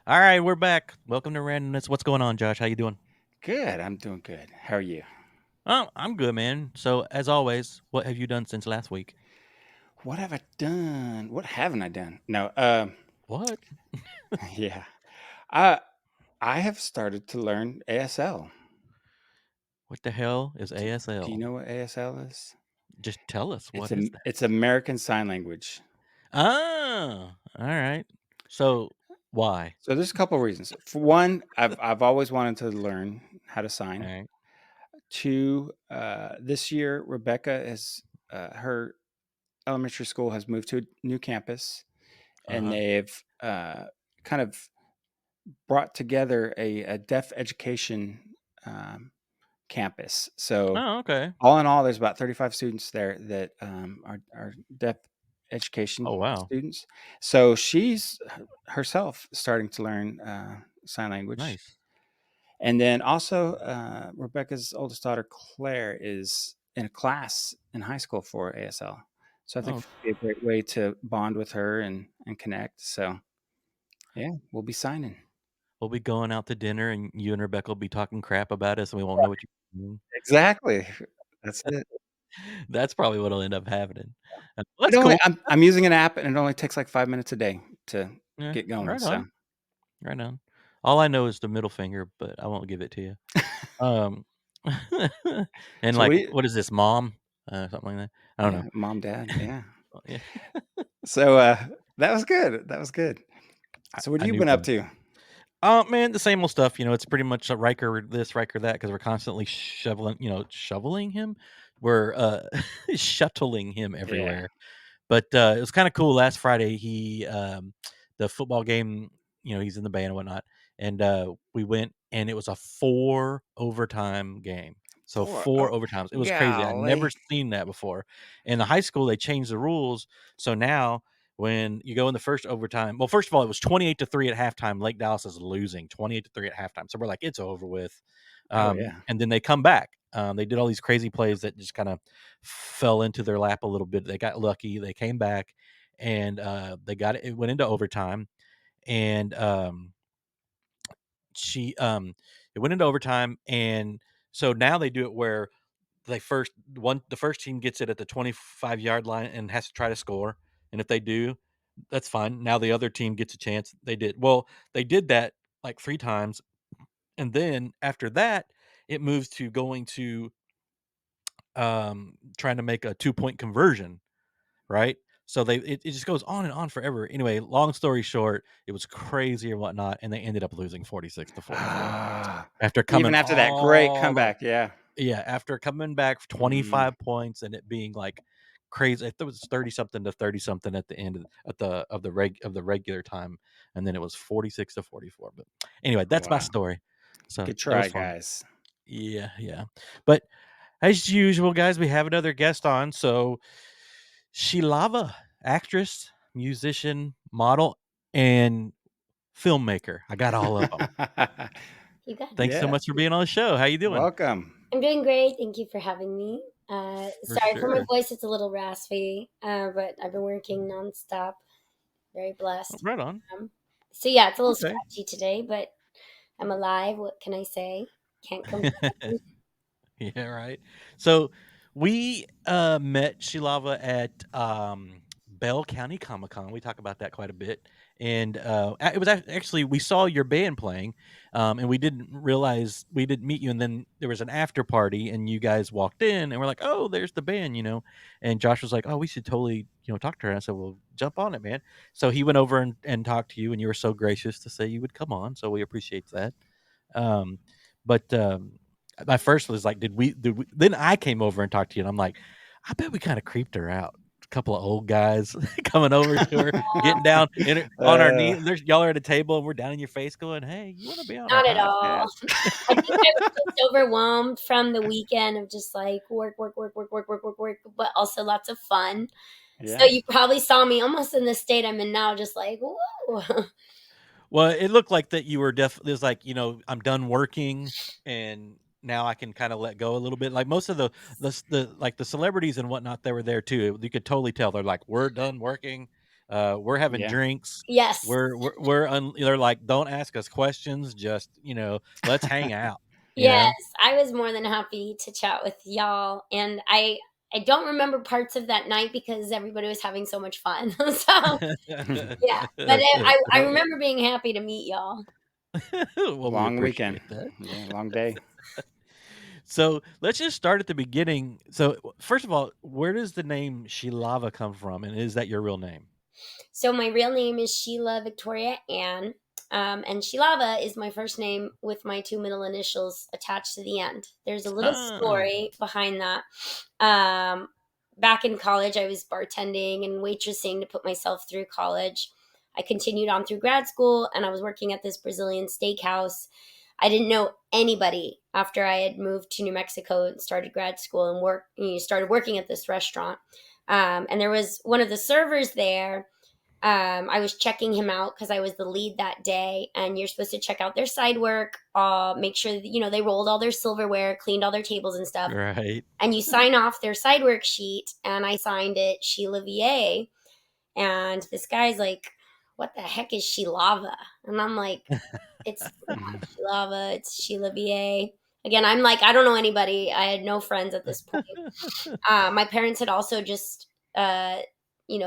All right, we're back. Welcome to Randomness. What's going on, Josh? How you doing? Good. I'm doing good. How are you? Oh, I'm good, man. So, as always, what have you done since last week? What have I done? What haven't I done? No. What? Yeah. I I have started to learn ASL. What the hell is Do you ASL? know what ASL is? Just tell us. It's What is that? it's American Sign Language. Ah, all right. So, why? So there's a couple of reasons. For one, I've always wanted to learn how to All sign. right. Two, this year Rebecca is her elementary school has moved to a new campus, Uh and huh. they've kind of brought together a deaf education um, campus. So Oh, okay. all in all, there's about 35 students there that are deaf education Oh, wow. students. So she's herself starting to learn sign language. Nice. And then also, Rebecca's oldest daughter, Claire, is in a class in high school for ASL. So I think Oh, it'd be a great way to bond with her and connect. So yeah, we'll be signing. we'll be going out to dinner, and you and Rebecca will be talking crap about us, and we won't know what you're doing. Exactly. That's it. That's probably what'll end up happening. It That's only cool. I'm using an app, and it only takes like 5 minutes a day to Yeah. get going, Right so on. Right on. All I know is the middle finger, but I won't give it to you. Um, and, so what like, do you what is this, mom? Something like that? I don't yeah, know. mom, dad, yeah. Yeah, So, that was good, that was good. So what I have you knew been up both. to? Oh, man, the same old stuff, it's pretty much a Riker this, Riker that, because 'cause we're constantly shoveling him? We're, shuttling him Yeah. everywhere. But, it was kinda cool last Friday, the football game, he's in the band and whatnot, and, we went, and it was a 4 overtime game. So 4 4 oh, overtimes. It was crazy. I'd never golly. seen that before. In the high school, they changed the rules, so now when you go in the first overtime, well, first of all, it was 28-3 at halftime. Lake Dallas is losing 28-3 at halftime, so we're like, "It's over with." Oh, yeah. And then they come back. They did all these crazy plays that just kinda fell into their lap a little bit. They got lucky. They came back, and, they got it. It went into overtime, and, she, it went into overtime, and so now they do it where the first team gets it at the 25-yard line and has to try to score, and if they do, that's fine. Now the other team gets a chance. They did that, like, 3 times, and then after that, it moves to going to, trying to make a two-point conversion. Right? So it just goes on and on forever. Anyway, long story short, it was crazy or whatnot, and they ended up losing 46-44 Ah, after even coming after that great all the comeback, yeah. yeah, after coming back Mhm. 25 points and it being, like, crazy. I think it was 30 something to 30 something at the end of the regular time, and then it was 46-44, but anyway, that's my Wow. story. So, Good that was try, fun. guys. Yeah, yeah. But as usual, guys, we have another guest on, so Sheilava, actress, musician, model, and filmmaker. I got all of them. You got it. Thanks so Yeah, much for being on the show. How you doing? welcome. I'm doing great. Thank you for having me. For Sorry for my sure. voice; it's a little raspy, but I've been working nonstop. Very blessed. Right on. Um, so yeah, it's a little Okay. scratchy today, but I'm alive. What can I say? Can't complain. Yeah, right. So we met Sheilava at Bell County Comic Con. We talk about that quite a bit. And it was actually, we saw your band playing, and we didn't realize we didn't meet you. And then there was an after party, and you guys walked in, and we're like, "Oh, there's the band." And Josh was like, "Oh, we should totally talk to her." And I said, "Well, jump on it, man." So he went over and talked to you, and you were so gracious to say you would come on. So we appreciate that. Um, but my first was like, did we then I came over and talked to you, and I'm like, I bet we kinda creeped her out. A couple of old guys coming over to her, getting down on our Uh, knee. There's y'all are at a table, and we're down in your face going, "Hey, you wanna be on our Not at all. podcast?" I think I was just overwhelmed from the weekend of just like work, work, work, work, work, work, work, work, but also lots of fun. So yeah. you probably saw me almost in the state I'm in now, just like whoa. Well, it looked like that you were there's like, I'm done working, and now I can kinda let go a little bit. Like, most of the celebrities and whatnot that were there too, you could totally tell. They're like, "We're done working." We're having Yeah. drinks. Yes. They're like, don't ask us questions. Just let's hang out. You Yes, know. I was more than happy to chat with y'all, and I don't remember parts of that night because everybody was having so much fun. So, yeah, but I Well, remember being happy to meet y'all. Well, we long weekend. appreciate that. Yeah, long day. So let's just start at the beginning. So first of all, where does the name Sheilava come from, and is that your real name? So my real name is Sheila Victoria Ann, and Sheilava is my first name with my two middle initials attached to the end. There's a little Ah, story behind that. Um, Back in college, I was bartending and waitressing to put myself through college. I continued on through grad school, and I was working at this Brazilian steakhouse. I didn't know anybody after I had moved to New Mexico and started grad school and started working at this restaurant. And there was one of the servers there. I was checking him out because I was the lead that day, and you're supposed to check out their side work, make sure that they rolled all their silverware, cleaned all their tables and stuff, right. and you sign off their side work sheet. And I signed it Sheila VA, and this guy's like, "What the heck is Sheilava?" And I'm like, "It's Mhm. not Sheilava, it's Sheila VA." Again, I'm like, I don't know anybody. I had no friends at this point. My parents had also just,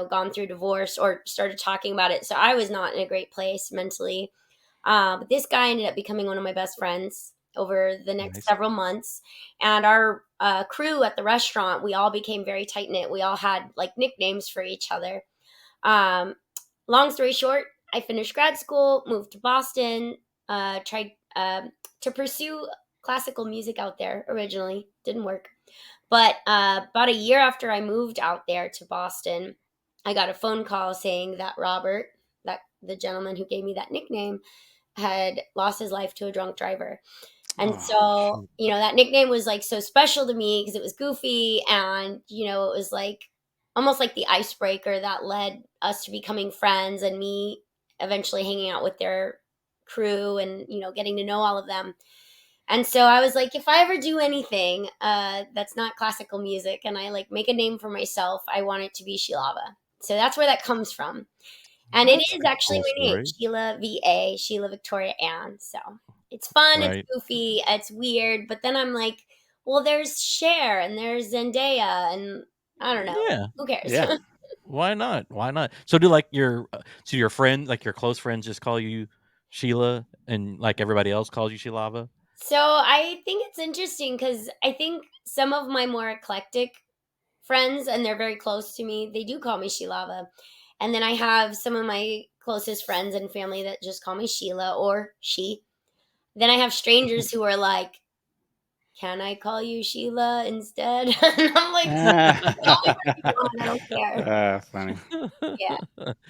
gone through divorce or started talking about it. So I was not in a great place mentally. But this guy ended up becoming one of my best friends over the next Nice. several months. And our crew at the restaurant, we all became very tight knit. We all had like nicknames for each other. Um, Long story short, I finished grad school, moved to Boston, tried to pursue classical music out there originally. Didn't work. But about a year after I moved out there to Boston, I got a phone call saying that Robert, that the gentleman who gave me that nickname, had lost his life to a drunk driver. And Oh, so, shoot. that nickname was like so special to me because it was goofy and, it was like almost like the icebreaker that led us to becoming friends and me eventually hanging out with their crew and, getting to know all of them. And so I was like, if I ever do anything that's not classical music and I like make a name for myself, I want it to be Sheilava. So that's where that comes from. And it That's is a actually cool my name, story. Sheila VA, Sheila Victoria Ann. So it's fun, it's Right. goofy, it's weird. But then I'm like, well, there's Cher and there's Zendaya, and I don't know. Yeah. Who cares? Yeah. Why not? Why not? So do like your friend, like your close friends, just call you Sheila, and like everybody else calls you Sheilava? So I think it's interesting because I think some of my more eclectic friends, and they're very close to me, they do call me Sheilava. And then I have some of my closest friends and family that just call me Sheila or she. Then I have strangers who are like, "Can I call you Sheila instead?" And I'm like, "Call me whatever you want, I don't care." Funny. Yeah.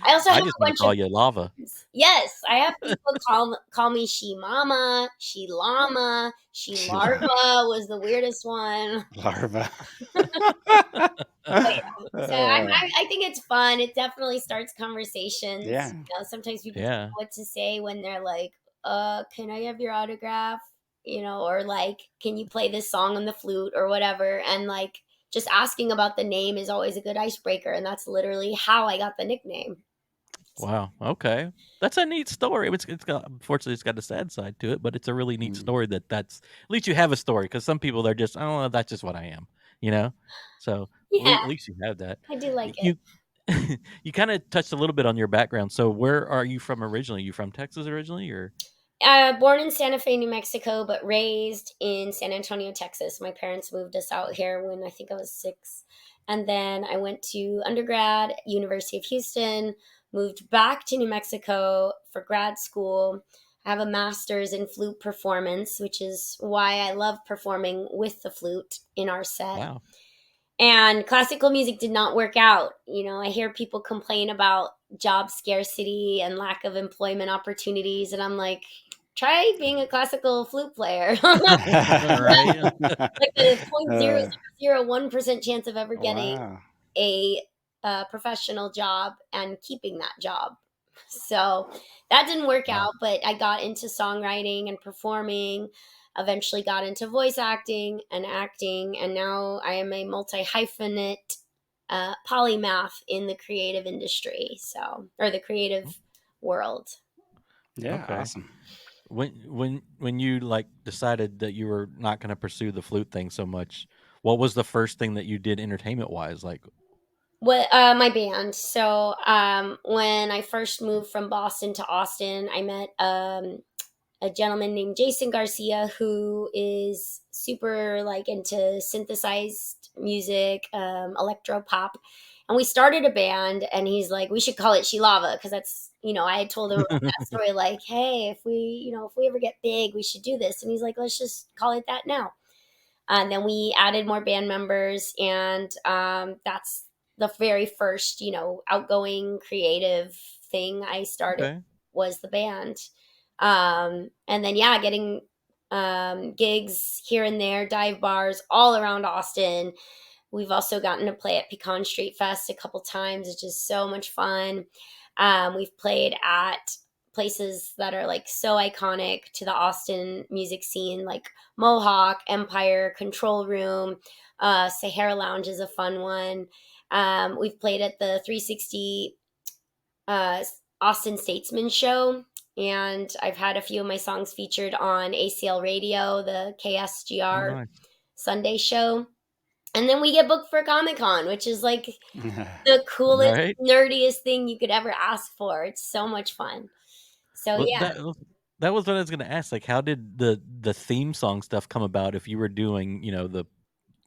I also have I a just want to bunch of call you Lava. yes, I have people call me She Mama, She Llama, She She la- Larva was the weirdest one. larva. But yeah, so Uh, I think it's fun. It definitely starts conversations. yeah. Sometimes people don't Yeah. know what to say when they're like, can I have your autograph?" Or like, "Can you play this song on the flute?" or whatever. And like just asking about the name is always a good icebreaker. And that's literally how I got the nickname. So, Wow. Okay. That's a neat story. It's got, unfortunately, it's got a sad side to it, but it's a really neat Mm. story that's at least you have a story, because some people they're just, oh, that's just what I am, you know. So yeah, at least you have that. I do like it. You you kind of touched a little bit on your background. So where are you from originally? You from Texas originally, or? Born in Santa Fe, New Mexico, but raised in San Antonio, Texas. My parents moved us out here when I think I was 6. And then I went to undergrad, University of Houston, moved back to New Mexico for grad school. I have a master's in flute performance, which is why I love performing with the flute in our set. Wow. And classical music did not work out. I hear people complain about job scarcity and lack of employment opportunities. And I'm like, try being a classical flute player. Right. Like a point zero Uh, zero zero 1% chance of ever getting wow. a professional job and keeping that job. So that didn't work Wow. out, but I got into songwriting and performing, eventually got into voice acting and acting, and now I am a multi hyphenate polymath in the creative industry, so, or the creative world. Yeah, Okay. awesome. When you like decided that you were not going to pursue the flute thing so much, what was the first thing that you did entertainment wise? Like, What my band. So when I first moved from Boston to Austin, I met a gentleman named Jason Garcia who is super like into synthesized music, electro pop. And we started a band and he's like, we should call it Sheilava because that's, I had told him about that story, like, hey, if we ever get big, we should do this. And he's like, let's just call it that now. And then we added more band members, and that's the very first, outgoing creative thing I started okay, was the band. And then, yeah, getting gigs here and there, dive bars all around Austin. We've also gotten to play at Pecan Street Fest a couple times, which is so much fun. We've played at places that are like so iconic to the Austin music scene, like Mohawk, Empire, Control Room, Sahara Lounge is a fun one. We've played at the 360 uh, Austin Statesman show, and I've had a few of my songs featured on ACL Radio, the oh KSGR nice, Sunday show. And then we get booked for Comic Con, which is like the coolest, right? nerdiest thing you could ever ask for. It's so much fun. So Well, yeah, that was what I was going to ask. Like, how did the theme song stuff come about? If you were doing,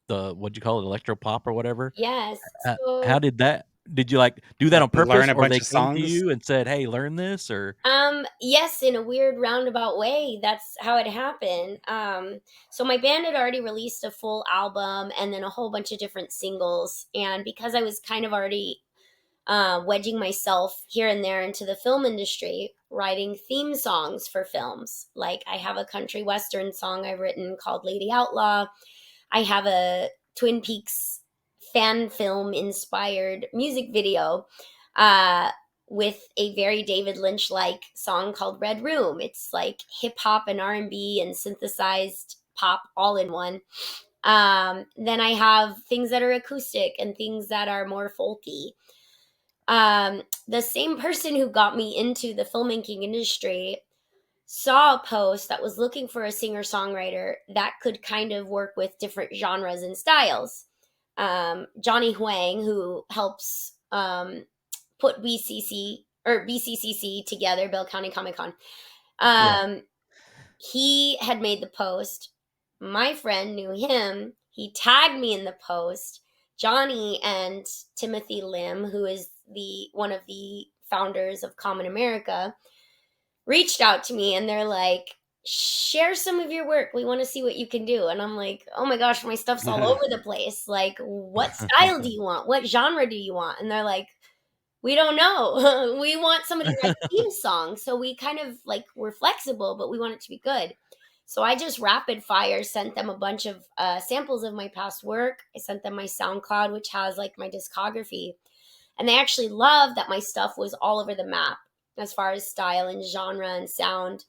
the what'd you call it, electro pop or whatever? yes. How So did that? Did you like do that Like on learn purpose, a or bunch they of came to songs. you and said, "Hey, learn this"? Or yes, in a weird roundabout way, that's how it happened. So my band had already released a full album and then a whole bunch of different singles, and because I was kind of already wedging myself here and there into the film industry, writing theme songs for films. Like I have a country western song I've written called Lady Outlaw. I have a Twin Peaks fan film inspired music video uh, with a very David Lynch like song called Red Room. It's like hip hop and R&B and synthesized pop all in one. Then I have things that are acoustic and things that are more folky. The same person who got me into the filmmaking industry saw a post that was looking for a singer songwriter that could kind of work with different genres and styles. Johnny Huang, who helps put BCCC together, Bell County Comic Con, yeah, um, he had made the post. My friend knew him. He tagged me in the post. Johnny and Timothy Lim, who is the one of the founders of Common America, reached out to me and they're like, share some of your work. We want to see what you can do. And I'm like, oh my gosh, my stuff's all over the place. Like, what style do you want? What genre do you want? And they're like, we don't know. We want somebody to write theme songs. So we kind of like we're flexible, but we want it to be good. So I just rapid fire sent them a bunch of samples of my past work. I sent them my SoundCloud, which has like my discography. And they actually loved that my stuff was all over the map as far as style and genre and sound.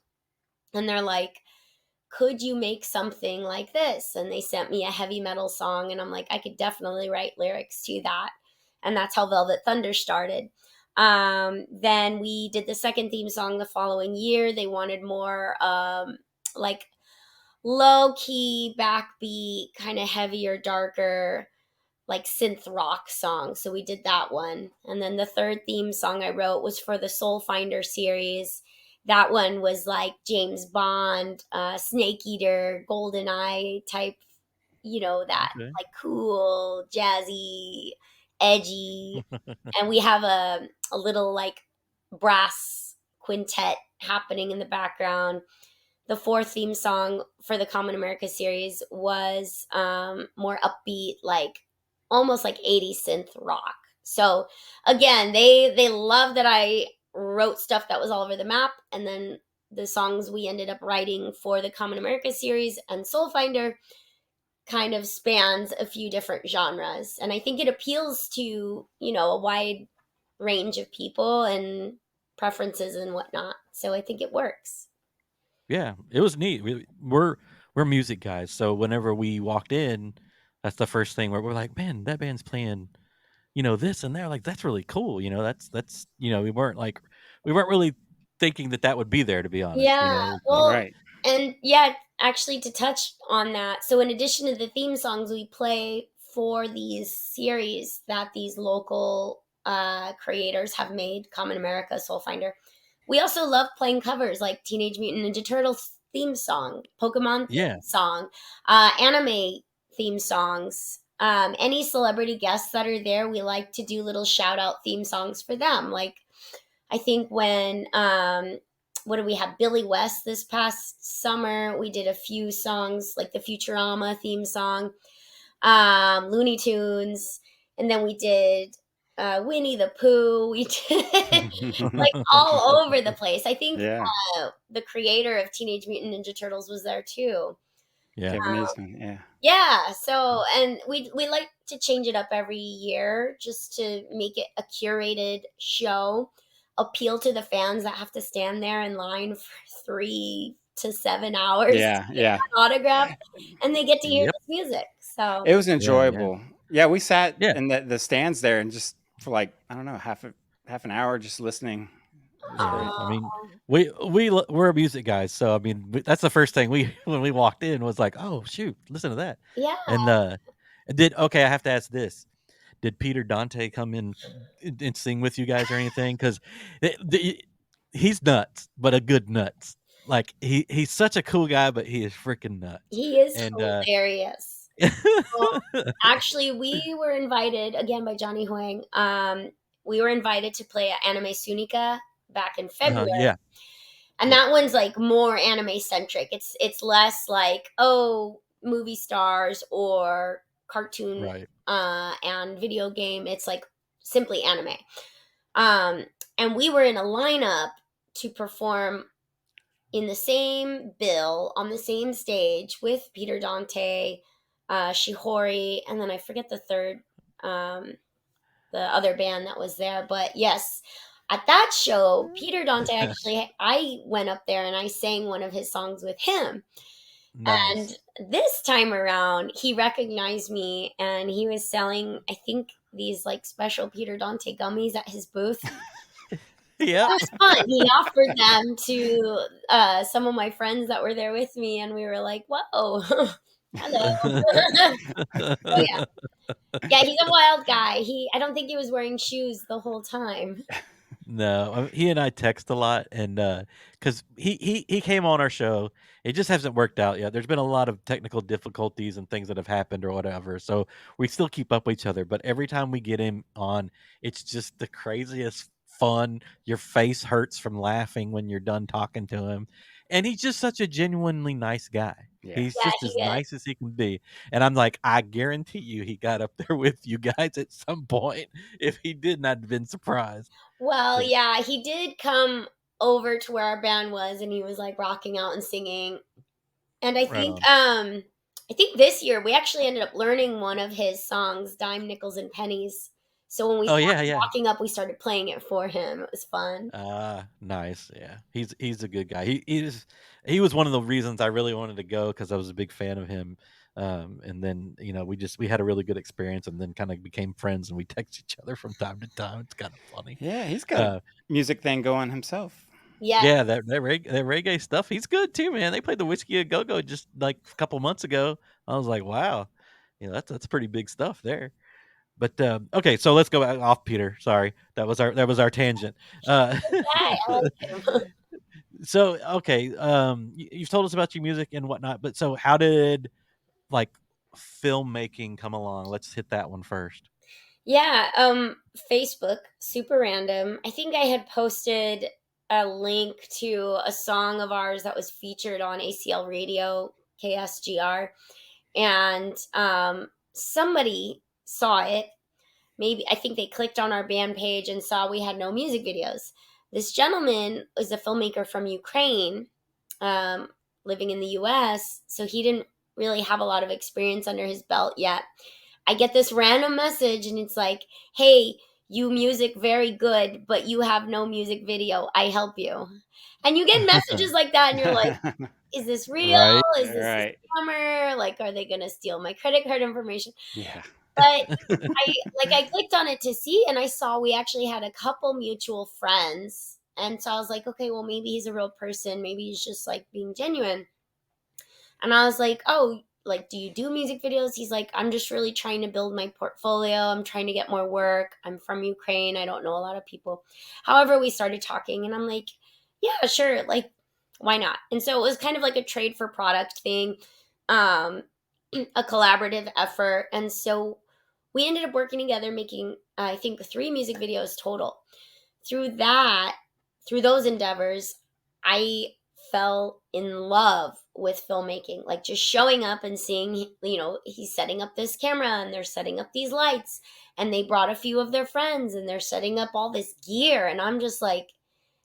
And they're like, could you make something like this? And they sent me a heavy metal song. And I'm like, I could definitely write lyrics to that. And that's how Velvet Thunder started. Then we did the second theme song the following year. They wanted more like low key, backbeat, kind of heavier, darker, like synth rock song. So we did that one. And then the third theme song I wrote was for the Soul Finder series. That one was like James Bond, Snake Eater, Golden Eye type, that okay, like cool, jazzy, edgy. And we have a little like brass quintet happening in the background. The fourth theme song for the Common America series was more upbeat, like almost like 80s synth rock. So again, they love that I wrote stuff that was all over the map, and then the songs we ended up writing for the Common America series and Soul Finder kind of spans a few different genres, and I think it appeals to a wide range of people and preferences and whatnot. So I think it works. yeah, it was neat. We're music guys, so whenever we walked in, that's the first thing where we're like, man, that band's playing this and they're like, that's really cool. That's we weren't really thinking that that would be there, to be honest. Yeah, It was like, well, Right. and yeah, actually, to touch on that, so in addition to the theme songs we play for these series that these local creators have made, Common America, Soul Finder, we also love playing covers like Teenage Mutant Ninja Turtles theme song, Pokemon yeah, theme song, anime theme songs. Any celebrity guests that are there, we like to do little shout out theme songs for them. Like I think when what do we have? Billy West this past summer. We did a few songs like the Futurama theme song, Looney Tunes, and then we did Winnie the Pooh. We did like all over the place. I think Yeah. the creator of Teenage Mutant Ninja Turtles was there too. yeah, Kevin Eastman. Yeah. Yeah, so and we like to change it up every year just to make it a curated show, appeal to the fans that have to stand there in line for 3 to 7 hours to Yeah. get Yeah. an autograph, and they get to hear yep, this music. So It was yeah, yeah, enjoyable. Yeah, we sat yeah. in the stands there and just for like I don't know half an hour just listening. It was Yeah, great. I mean, aw, we're music guys, so I mean, that's the first thing we when we walked in was like, "Oh, shoot, listen to that." yeah, And, did okay, I have to ask this. Did Peter Dante come in and sing with you guys or anything? 'Cause he's nuts, but a good nuts. Like, he's such a cool guy, but he is freaking nuts. he is And, hilarious. Well, actually, we were invited again by Johnny Huang. We were invited to play at Anime Sunica back in February. yeah, And yeah, that one's like more anime centric. It's less like, oh, movie stars or cartoon right. and video game. It's like simply anime. Um and we were in a lineup to perform in the same bill on the same stage with Peter Dante, Shihori, and then I forget the third the other band that was there. But yes, at that show, Peter Dante actually, I went up there and I sang one of his songs with him. And Nice. this time around, he recognized me and he was selling, I think, these like special Peter Dante gummies at his booth. It Yep. was fun. He offered them to some of my friends that were there with me, and we were like, whoa, hello. Oh, yeah. Yeah, he's a wild guy. I don't think he was wearing shoes the whole time. No, he and I text a lot, and because he came on our show, it just hasn't worked out yet. There's been a lot of technical difficulties and things that have happened or whatever. So we still keep up with each other, but every time we get him on, it's just the craziest fun. Your face hurts from laughing when you're done talking to him, and he's just such a genuinely nice guy. Yeah. He's Yeah, just he as is. nice as he can be. And I'm like, I guarantee you he got up there with you guys at some point. If he didn't, I'd have been surprised. Well, 'Cause yeah, he did come over to where our band was and he was like rocking out and singing. And right on. I think this year we actually ended up learning one of his songs, Dime, Nickels and Pennies. So when we Oh, yeah, started yeah. walking up, we started playing it for him. It was fun. Ah, nice, yeah. He's a good guy. He was one of the reasons I really wanted to go because I was a big fan of him, and then, we had a really good experience and then kinda became friends, and we text each other from time to time. It's kinda funny. Yeah, he's got a Uh, music thing going himself. Yes. yeah, that reggae stuff, he's good too, man. They played the Whiskey a Go-Go just, like, a couple months ago. I was like, "Wow." That's pretty big stuff there. But, okay, so let's go back off Peter, sorry. That was our tangent. Uh, Yeah, I like him. so, okay, you've told us about your music and whatnot, but so how did, like, filmmaking come along? Let's hit that one first. Yeah, Facebook, super random. I think I had posted a link to a song of ours that was featured on ACL Radio, KSGR, and somebody saw it. Maybe I think they clicked on our band page and saw we had no music videos. This gentleman is a filmmaker from Ukraine, um, living in the US, so he didn't really have a lot of experience under his belt yet. I get this random message and it's like, hey, you music very good, but you have no music video. I help you. And you get messages like that and you're like, is this real? Right? Is this Right. a scammer? Like, are they going to steal my credit card information? Yeah. But I clicked on it to see, and I saw we actually had a couple mutual friends. And so I was like, okay, well, maybe he's a real person. Maybe he's just like being genuine. And I was like, oh, like, do you do music videos? He's like, I'm just really trying to build my portfolio. I'm trying to get more work. I'm from Ukraine. I don't know a lot of people. However, we started talking, and I'm like, yeah, sure. Like, why not? And so it was kind of like a trade for product thing, um, a collaborative effort. And so we ended up working together, making, I think, 3 music videos total. Through that, through those endeavors, I fell in love with filmmaking, like just showing up and seeing, he's setting up this camera and they're setting up these lights, and they brought a few of their friends and they're setting up all this gear. And I'm just like,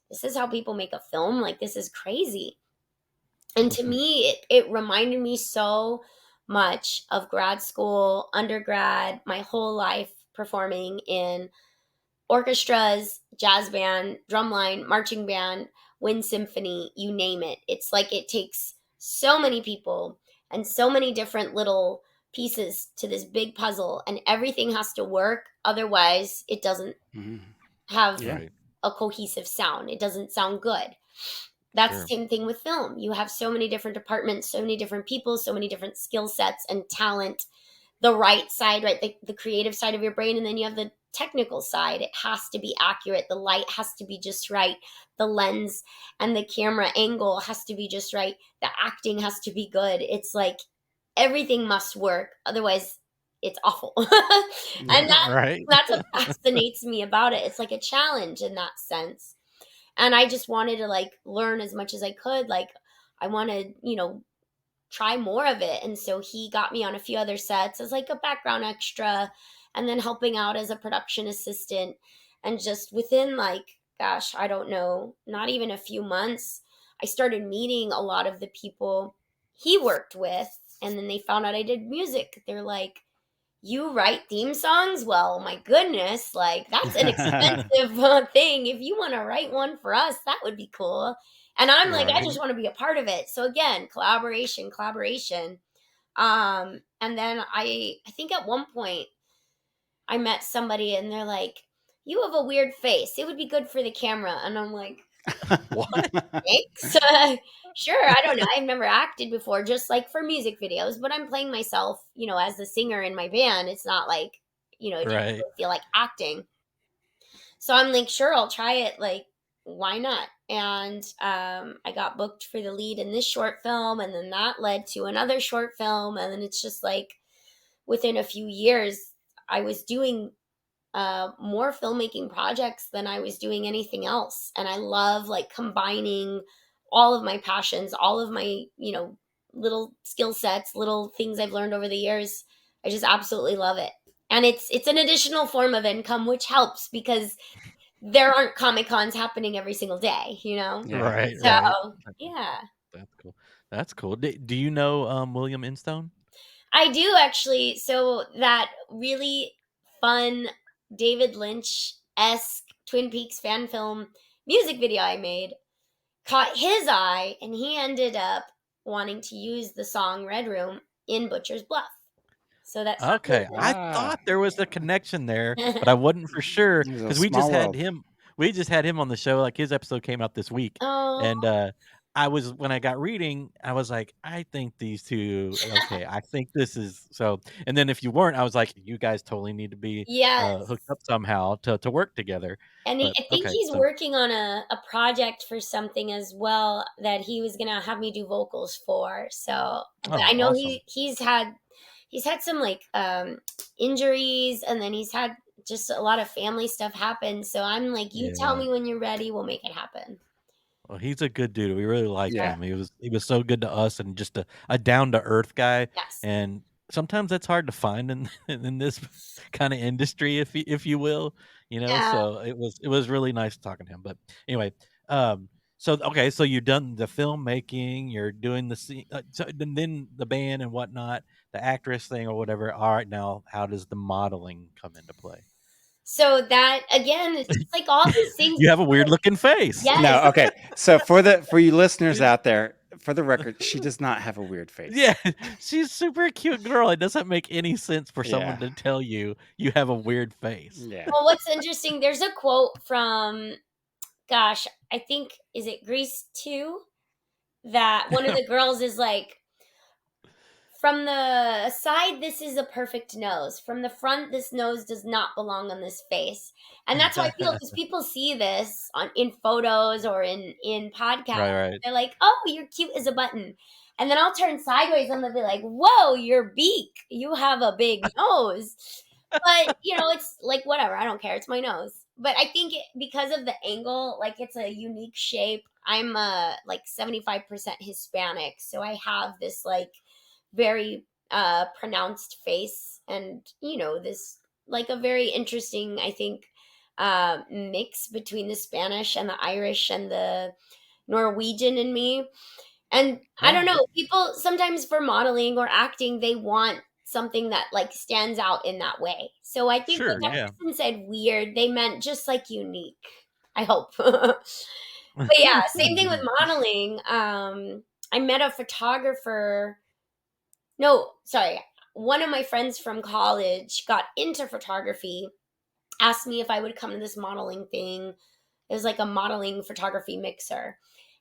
this is how people make a film? Like, this is crazy. And to me, it reminded me so much of grad school, undergrad, my whole life performing in orchestras, jazz band, drumline, marching band, wind symphony, you name it. It's like it takes so many people and so many different little pieces to this big puzzle, and everything has to work. Otherwise, it doesn't have Yeah. Right. a cohesive sound. It doesn't sound good. That's Sure. the same thing with film. You have so many different departments, so many different people, so many different skill sets and talent. The right side, right? The creative side of your brain, and then you have the technical side. It has to be accurate. The light has to be just right. The lens and the camera angle has to be just right. The acting has to be good. It's like everything must work. Otherwise, it's awful. And Right. that's what fascinates me about it. It's like a challenge in that sense. And I just wanted to like learn as much as I could. Like, I wanted, try more of it. And so he got me on a few other sets as like a background extra, and then helping out as a production assistant. And just within, like, gosh, I don't know, not even a few months, I started meeting a lot of the people he worked with. And then they found out I did music. They're like, you write theme songs? Well, my goodness, like, that's an expensive thing. If you want to write one for us, that would be cool. And I'm like, I Right. just want to be a part of it. So again, collaboration. And then I think at one point I met somebody and they're like, you have a weird face. It would be good for the camera. And I'm like, What? thanks. Sure. I don't know. I've never acted before, just like for music videos, but I'm playing myself, as the singer in my band. It's not like, it didn't Right. really feel like acting. So I'm like, sure, I'll try it. Like, why not? And I got booked for the lead in this short film. And then that led to another short film. And then it's just like within a few years, I was doing more filmmaking projects than I was doing anything else. And I love like combining all of my passions, all of my, little skill sets, little things I've learned over the years. I just absolutely love it. And it's an additional form of income, which helps because there aren't Comic Cons happening every single day. Yeah. Right. So Right. yeah. That's cool. That's cool. Do you know William Instone? I do actually. So that really fun David Lynch esque Twin Peaks fan film music video I made caught his eye, and he ended up wanting to use the song Red Room in Butcher's Bluff. So that's how Okay, I Ah, thought there was a connection there, but I wasn't for sure it was a because we just small had world. him. We just had him on the show. Like his episode came out this week, Oh, and I was when I got reading, I was like, I think these two. Okay, I think this is so. And then if you weren't, I was like, you guys totally need to be yes. hooked up somehow to work together. And But I think okay, he's so working on a project for something as well that he was gonna have me do vocals for. So, but oh, I know awesome. he's had some like injuries, and then he's had just a lot of family stuff happen. So I'm like, you tell Yeah. me when you're ready, we'll make it happen. Well, he's a good dude. We really like Yeah. him. He was so good to us and just a down to earth guy. Yes. And sometimes that's hard to find in in this kind of industry, if you will. Yeah. So it was really nice talking to him. But anyway, so okay, so you've done the filmmaking, you're doing the scene, so then the band and whatnot, the actress thing or whatever. All right, now how does the modeling come into play? So that again, it's just like all these things. You have a weird looking face. Yes. No, okay. So for you listeners out there, For the record, she does not have a weird face. Yeah, she's super cute girl. It doesn't make any sense for someone Yeah. to tell you you have a weird face. Yeah. Well, what's interesting, there's a quote from, gosh, I think, is it Grease 2? That one of the girls is like, from the side, this is a perfect nose. From the front, this nose does not belong on this face. And that's how I feel, because people see this in photos or in podcasts. Right, right. They're like, "Oh, you're cute as a button," and then I'll turn sideways and they'll be like, "Whoa, your beak! You have a big nose." But it's like whatever. I don't care. It's my nose. But I think because of the angle, like it's a unique shape. I'm like 75% Hispanic, so I have this like very pronounced face, and this like a very interesting, I think, mix between the Spanish and the Irish and the Norwegian in me. And I don't Yeah, know, people sometimes for modeling or acting, they want something that like stands out in that way. So I think when sure, that yeah. person said weird, they meant just like unique, I hope. But yeah, same thing with modeling. I met a photographer. No, sorry. One of my friends from college got into photography, asked me if I would come to this modeling thing. It was like a modeling photography mixer.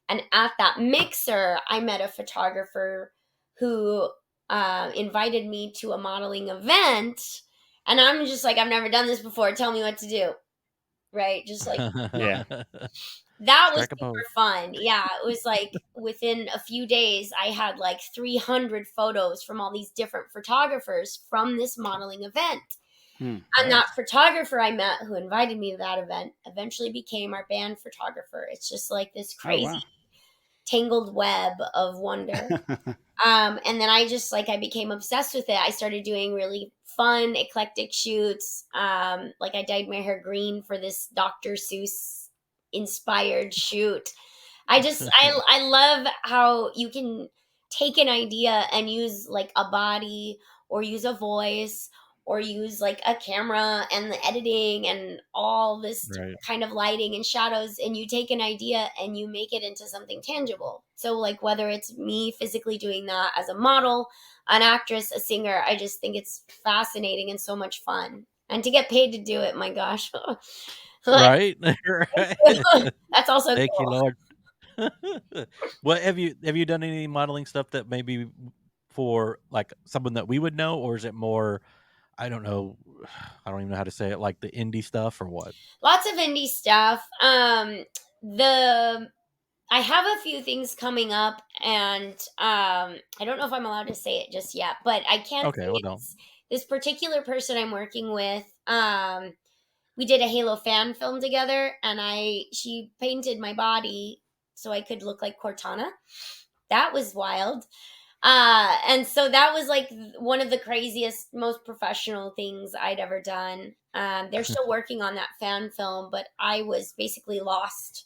And at that mixer, I met a photographer who invited me to a modeling event. And I'm just like, I've never done this before. Tell me what to do. Right? Just like, Yeah. that was Strike a super pose. fun. Yeah, it was like within a few days, I had like 300 photos from all these different photographers from this modeling event. Hmm. And that Nice. photographer I met who invited me to that event eventually became our band photographer. It's just like this Oh crazy wow. tangled web of wonder. And then I became obsessed with it. I started doing really fun, eclectic shoots. Like I dyed my hair green for this Dr. Seuss inspired shoot. I love how you can take an idea and use like a body or use a voice or use like a camera and the editing and all this Right. kind of lighting and shadows, and you take an idea and you make it into something tangible. So like whether it's me physically doing that as a model, an actress, a singer, I just think it's fascinating and so much fun. And to get paid to do it, my gosh. Like, Right? Right. that's also Thank you, cool. Lord. What have you done any modeling stuff that maybe for, like, someone that we would know, or is it more, I don't know, I don't even know how to say it, like the indie stuff or what? Lots of indie stuff. The I have a few things coming up, and I don't know if I'm allowed to say it just yet, but I can Okay, say well, don't. it's this particular person I'm working with. We did a Halo fan film together, and I she painted my body so I could look like Cortana. That was wild. And so that was like one of the craziest, most professional things I'd ever done. They're still working on that fan film, but I was basically lost.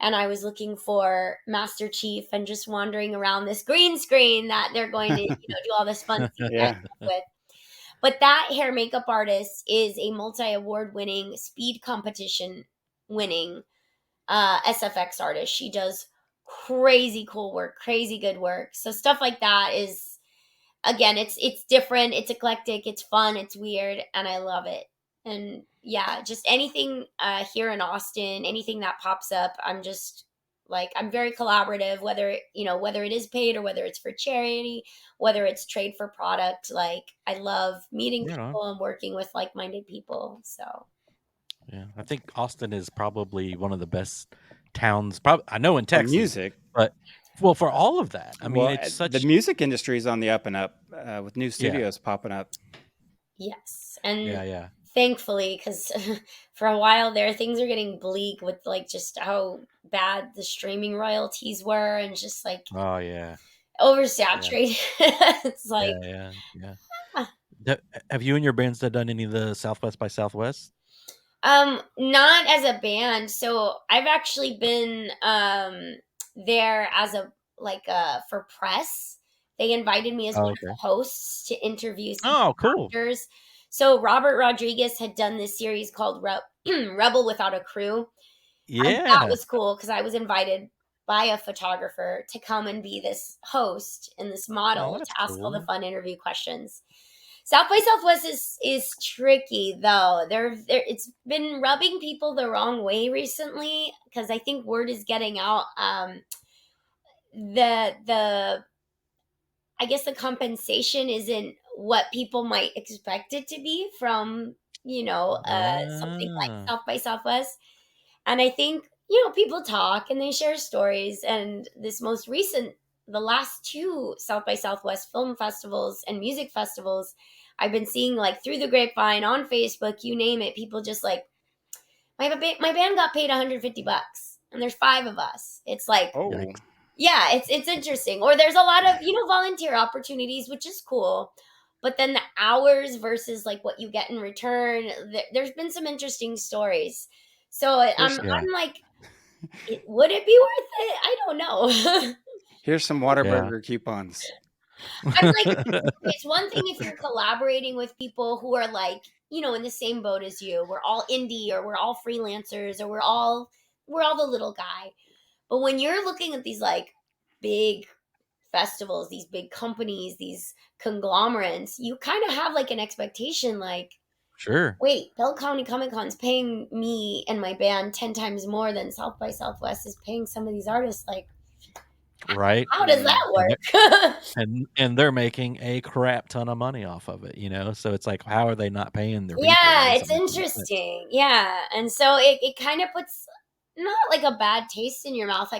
And I was looking for Master Chief and just wandering around this green screen that they're going to, do all this fun CGI Yeah. stuff with. But that hair makeup artist is a multi-award winning, speed competition winning SFX artist. She does crazy cool work, crazy good work. So stuff like that is, again, it's different, it's eclectic, it's fun, it's weird, and I love it. And yeah, just anything here in Austin, anything that pops up, I'm just like, I'm very collaborative, whether it is paid or whether it's for charity, whether it's trade for product. Like I love meeting Right on. people and working with like-minded people. So Yeah, I think Austin is probably one of the best towns, I know in For Texas, music, but well, for all of that. I mean, well, it's the such. music industry is on the up and up with new Yeah, studios popping up. yes, and yeah, yeah. thankfully, because for a while there, things are getting bleak with like just how bad the streaming royalties were, and just like Oh, yeah. Yeah, oversaturated. It's like, yeah, yeah, yeah. ah. D Have you and your bands done any of the Southwest by Southwest? Not as a band. So I've actually been there as a like for press. They invited me as Oh, one of okay. the hosts to interview some Oh, cool. actors. So Robert Rodriguez had done this series called Rebel Without a Crew. And that Yeah. was cool because I was invited by a photographer to come and be this host and this Oh, model that's to ask all the cool. fun interview questions. South by Southwest is tricky though. It's been rubbing people the wrong way recently because I think word is getting out. The I guess the compensation isn't what people might expect it to be from something like Ah, South by Southwest. And I think, people talk and they share stories. And this most recent, the last two South by Southwest film festivals and music festivals, I've been seeing like through the grapevine on Facebook, you name it, people just like, my band got paid $150 and there's five of us. It's like, Oh, yikes. yeah, it's interesting. Or there's a lot of, volunteer opportunities, which is cool. But then the hours versus like what you get in return, there's been some interesting stories. So here's Yeah, I'm like, would it be worth it? I don't know. here's some yeah. Whataburger coupons. I'm like, it's one thing if you're collaborating with people who are like, in the same boat as you. We're all indie or we're all freelancers or we're all the little guy. But when you're looking at these like big festivals, these big companies, these conglomerates, you kind of have like an expectation like, Sure. wait, Bell County Comic Con's paying me and my band 10 times more than South by Southwest is paying some of these artists. Like, Right. how does Mm, that And they're work? and they're making a crap ton of money off of it, so it's like, how are they not paying their people? That Yeah, it's doesn't make any sense. interesting. Yeah. And so it kind of puts not like a bad taste in your mouth.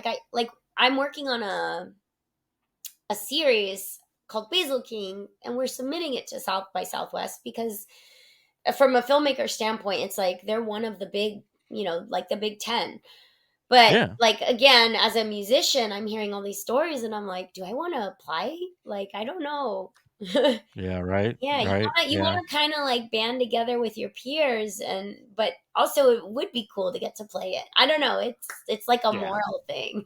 I'm working on a series called Basil King, and we're submitting it to South by Southwest because from a filmmaker standpoint, it's like they're one of the big, like the Big Ten. But Yeah. like again, as a musician, I'm hearing all these stories, and I'm like, do I want to apply? Like, I don't know. Yeah, right, Yeah, right, you yeah. want to kind of like band together with your peers, and but also it would be cool to get to play it. I don't know. It's like a yeah. moral thing.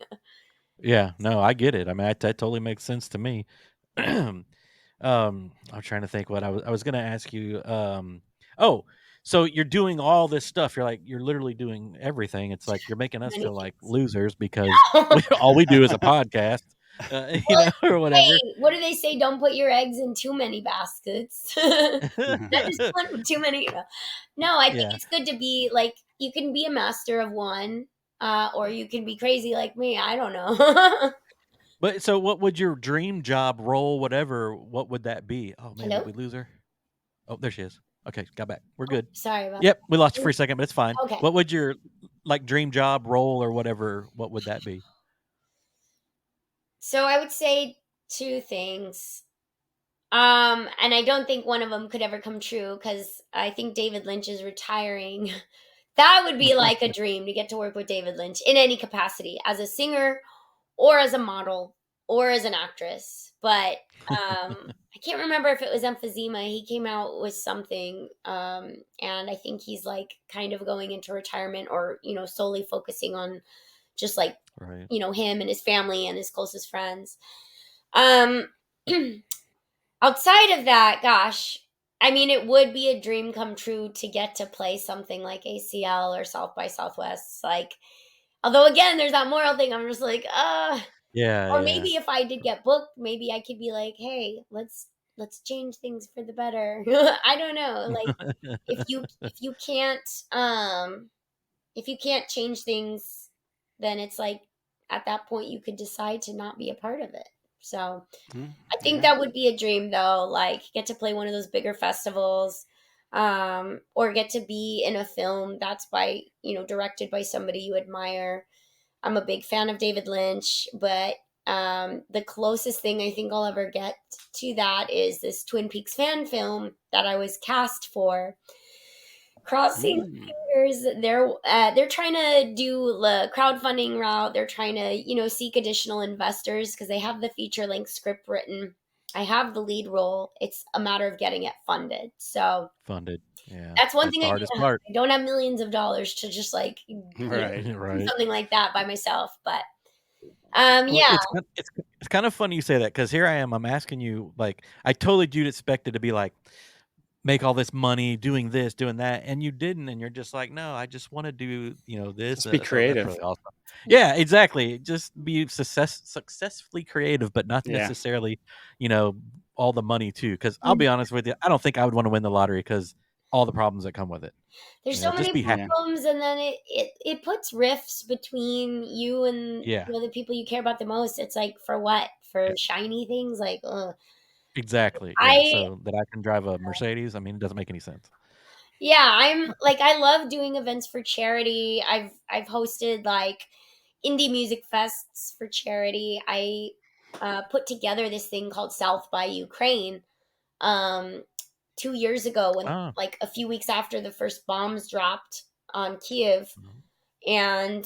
Yeah, no, I get it. I mean, that totally makes sense to me. I'm trying to think what I was gonna ask you, oh, so you're doing all this stuff, you're literally doing everything. It's like you're making us Many feel like things. losers because all we do is a podcast, Well, or whatever. hey, what do they say? Don't put your eggs in too many baskets. Not just one, too many. No, I think Yeah. it's good to be like you can be a master of one, or you can be crazy like me. I don't know. But so what would your dream job, role, whatever, what would that be? Oh, man, did Hello. we lose her? Oh, there she is. Okay, got back. We're Oh, good. sorry about Yep, we lost you for that. a second, but it's fine. Okay. What would your, like, dream job, role, or whatever, what would that be? So I would say two things. And I don't think one of them could ever come true because I think David Lynch is retiring. That would be like a dream to get to work with David Lynch in any capacity as a singer or as a model or as an actress. But I can't remember if it was emphysema. He came out with something, and I think he's like kind of going into retirement or solely focusing on just like Right. him and his family and his closest friends. Um, outside of that, gosh, I mean, it would be a dream come true to get to play something like ACL or South by Southwest. Like, although again, there's that moral thing. I'm just like, Yeah, or yeah. maybe if I did get booked, maybe I could be like, hey, let's change things for the better. I don't know. Like, if you can't if you can't change things, then it's like at that point you could decide to not be a part of it. So Mm, I think yeah. that would be a dream though, like get to play one of those bigger festivals, or get to be in a film that's by, directed by somebody you admire. I'm a big fan of David Lynch, but the closest thing I think I'll ever get to that is this Twin Peaks fan film that I was cast for. Crossing Mm, fingers. They're trying to do the crowdfunding route. They're trying to seek additional investors because they have the feature length script written. I have the lead role. It's a matter of getting it funded. So Funded. Yeah, that's one that's thing the I hardest don't have. part. I don't have millions of dollars to just like right. do Right. something like that by myself. But Well, yeah, it's kind of funny you say that because here I am. I'm asking you, like, I totally do expect it to be like, make all this money doing this, doing that, and you didn't, and you're just like, no, I just want to do, this. Just be So that's creative. really awesome. Yeah, exactly. Just be successfully creative, but not Yeah. necessarily, you know, all the money too. Because I'll be honest with you, I don't think I would want to win the lottery because all the problems that come with it. There's so Just many be Yeah. happy. problems, and then it puts rifts between you and Yeah, the people you care about the most. It's like, for what? For yeah, shiny things? Like, ugh. exactly. Yeah, I so that I can drive a Mercedes. I mean, it doesn't make any sense. Yeah, I'm like, I love doing events for charity. I've hosted like indie music fests for charity. I put together this thing called South by Ukraine um 2 years ago, when Oh, like a few weeks after the first bombs dropped on Kiev. mhm. And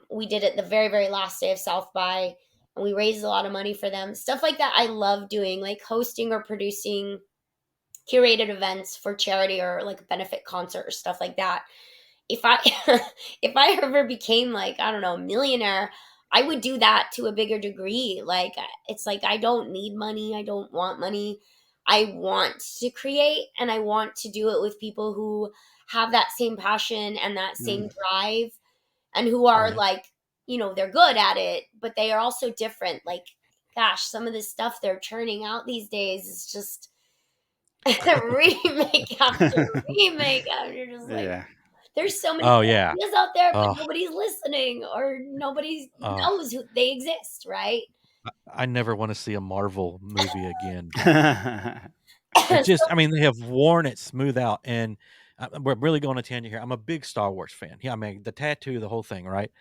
we did it the very, very last day of South by, and we raised a lot of money for them. Stuff like that I love doing, like hosting or producing curated events for charity, or like a benefit concert or stuff like that. If I if I ever became, like, I don't know, a millionaire, I would do that to a bigger degree. Like, it's like, I don't need money, I don't want money. I want to create, and I want to do it with people who have that same passion and that same Mm. drive, and who are Right. like, they're good at it, but they are also different. Like, gosh, some of the stuff they're churning out these days is just remake after remake. And you're just like, Yeah. there's so many Oh good yeah. ideas out there, but Oh, nobody's listening, or nobody oh. knows who they exist, right? I never want to see a Marvel movie again. It So just, I mean, they have worn it smooth out, and we're really going to tangent here. I'm a big Star Wars fan. Yeah, I mean, the tattoo, the whole thing, right?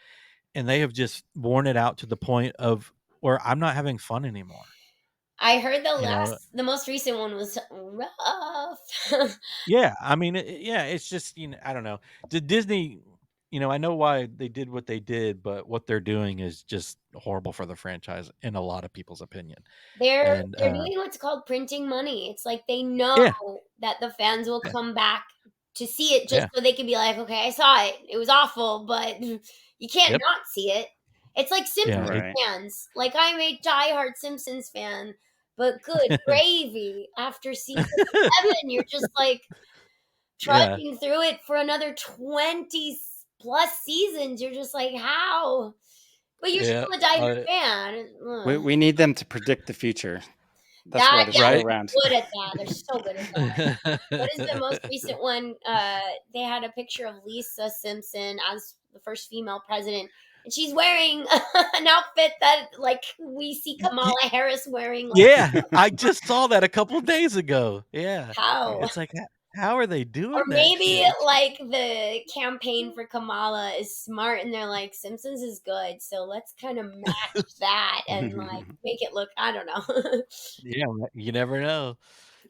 And they have just worn it out to the point of where I'm not having fun anymore. I heard You know? the most recent one was rough. Yeah, I mean, yeah, it's just, I don't know. Disney, I know why they did what they did, but what they're doing is just horrible for the franchise in a lot of people's opinion. they're And they're doing what's called printing money. It's like they know yeah, that the fans will yeah, come back to see it, just yeah, so they can be like, okay, I saw it. It was awful, but you can't yep, not see it. It's like yeah, Simpsons Right. fans. Like, I'm a diehard Simpsons fan, but good gravy. After season 7, you're just like yeah, trudging through it for another 20 plus seasons. You're just like, how? But you're yeah, still a diehard fan. We Ugh. we need them to predict the future. That's why That they're Yeah, still they're right. around. good at that. They're so good at that. What is the most recent one? They had a picture of Lisa Simpson as the first female president, and she's wearing an outfit that, like, we see Kamala Harris wearing. Like, Yeah, I just saw that a couple days ago. Yeah. how? It's like, how are they Or doing that maybe, shit? It's like, the campaign for Kamala is smart, and they're like, Simpsons is good, so let's kind of match that and, like, make it look. I don't know. yeah, you never know.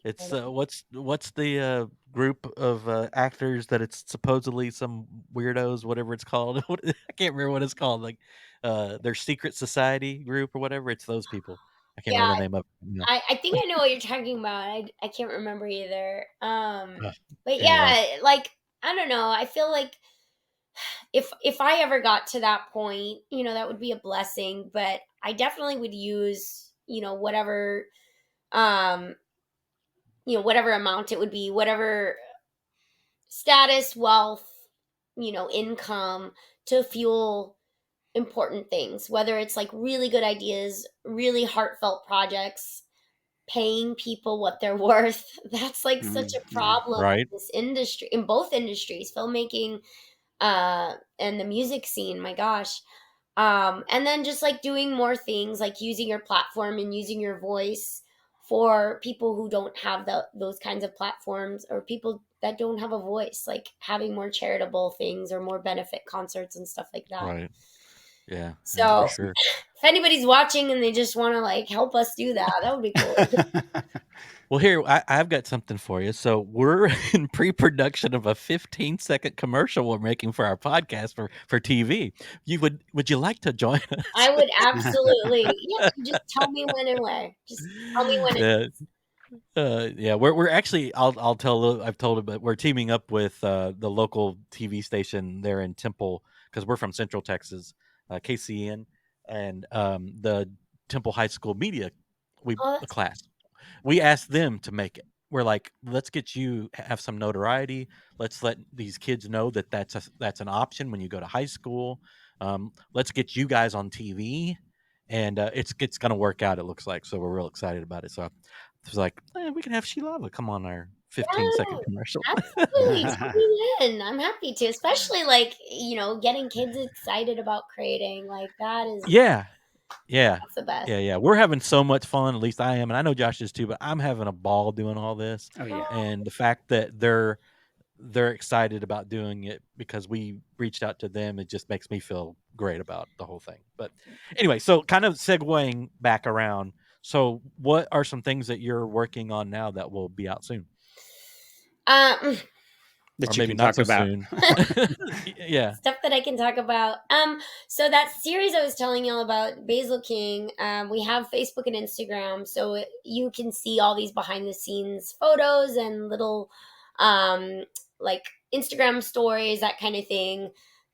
It's, what's the, group of, actors that it's supposedly some weirdos, whatever it's called? I can't remember what it's called, like, their secret society group or whatever, it's those people. I can't Yeah, remember the name of it, I think I know what you're talking about. I can't remember either. Ugh, But anyway, yeah, like, I don't know. I feel like if I ever got to that point, that would be a blessing. But I definitely would use, um, whatever amount it would be, whatever status, wealth, income, to fuel important things. Whether it's like really good ideas, really heartfelt projects, paying people what they're worth. That's like such a Yeah. problem right? in this industry, in both industries, filmmaking, and the music scene. My gosh. And then just like doing more things, like using your platform and using your voice for people who don't have those kinds of platforms, or people that don't have a voice, like having more charitable things or more benefit concerts and stuff like that. Right. Yeah, yeah, for So sure. if anybody's watching and they just want to, like, help us do that, that would be cool. Well, here I've got something for you. So we're in pre-production of a 15-second commercial we're making for our podcast for TV. Would you like to join us? I would absolutely. Yeah, you just tell me when and where. Just tell me when it Yeah, is. yeah. We're actually I'll tell I've told it, but we're teaming up with the local TV station there in Temple because we're from Central Texas, KCN, and the Temple High School media Oh, that's class. We asked them to make it. we're like, let's get you have some notoriety. Let's let these kids know that that's an option when you go to high school. Let's get you guys on TV, and it's gonna work out. It looks like, so we're real excited about it. So it's like, we can have Sheilava come on our 15-second Yeah, commercial. absolutely. Tune me in. I'm happy to, especially like, getting kids excited about creating. Like Yeah, yeah, that's the best. yeah. We're having so much fun. At least I am, and I know Josh is too. But I'm having a ball doing all this, Oh yeah. Oh, and the fact that they're excited about doing it because we reached out to them. It just makes me feel great about the whole thing. But anyway, so kind of segueing back around. So, what are some things that you're working on now that will be out soon, um, or That you maybe can not talk so about. soon? Yeah. stuff that I can talk about. So that series I was telling y'all about, Basil King, we have Facebook and Instagram, so you can see all these behind the scenes photos and little, um, like Instagram stories, that kind of thing.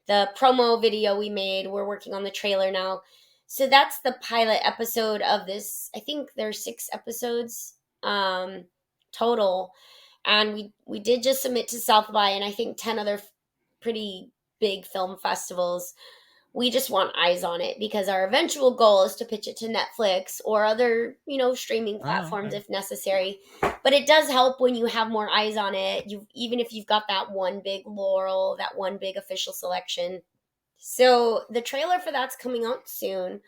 The promo video we made, we're working on the trailer now. So that's the pilot episode of this. I think there's 6 episodes total, and we did just submit to South by, and I think 10 other pretty big film festivals. We just want eyes on it because our eventual goal is to pitch it to Netflix or other, streaming Oh, platforms okay. if necessary. But it does help when you have more eyes on it. You even if you've got that one big laurel, that one big official selection. So the trailer for that's coming out soon.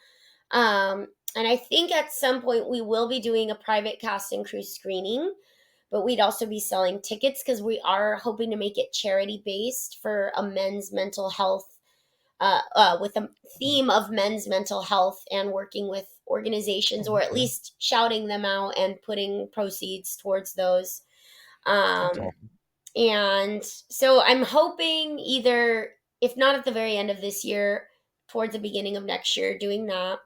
And I think at some point we will be doing a private cast and crew screening, but we'd also be selling tickets because we are hoping to make it charity based for a men's mental health, with a theme of men's mental health, and working with organizations, Oh, or at okay. least shouting them out and putting proceeds towards those. That's Um, awesome. and so I'm hoping either, if not at the very end of this year, towards the beginning of next year, doing that.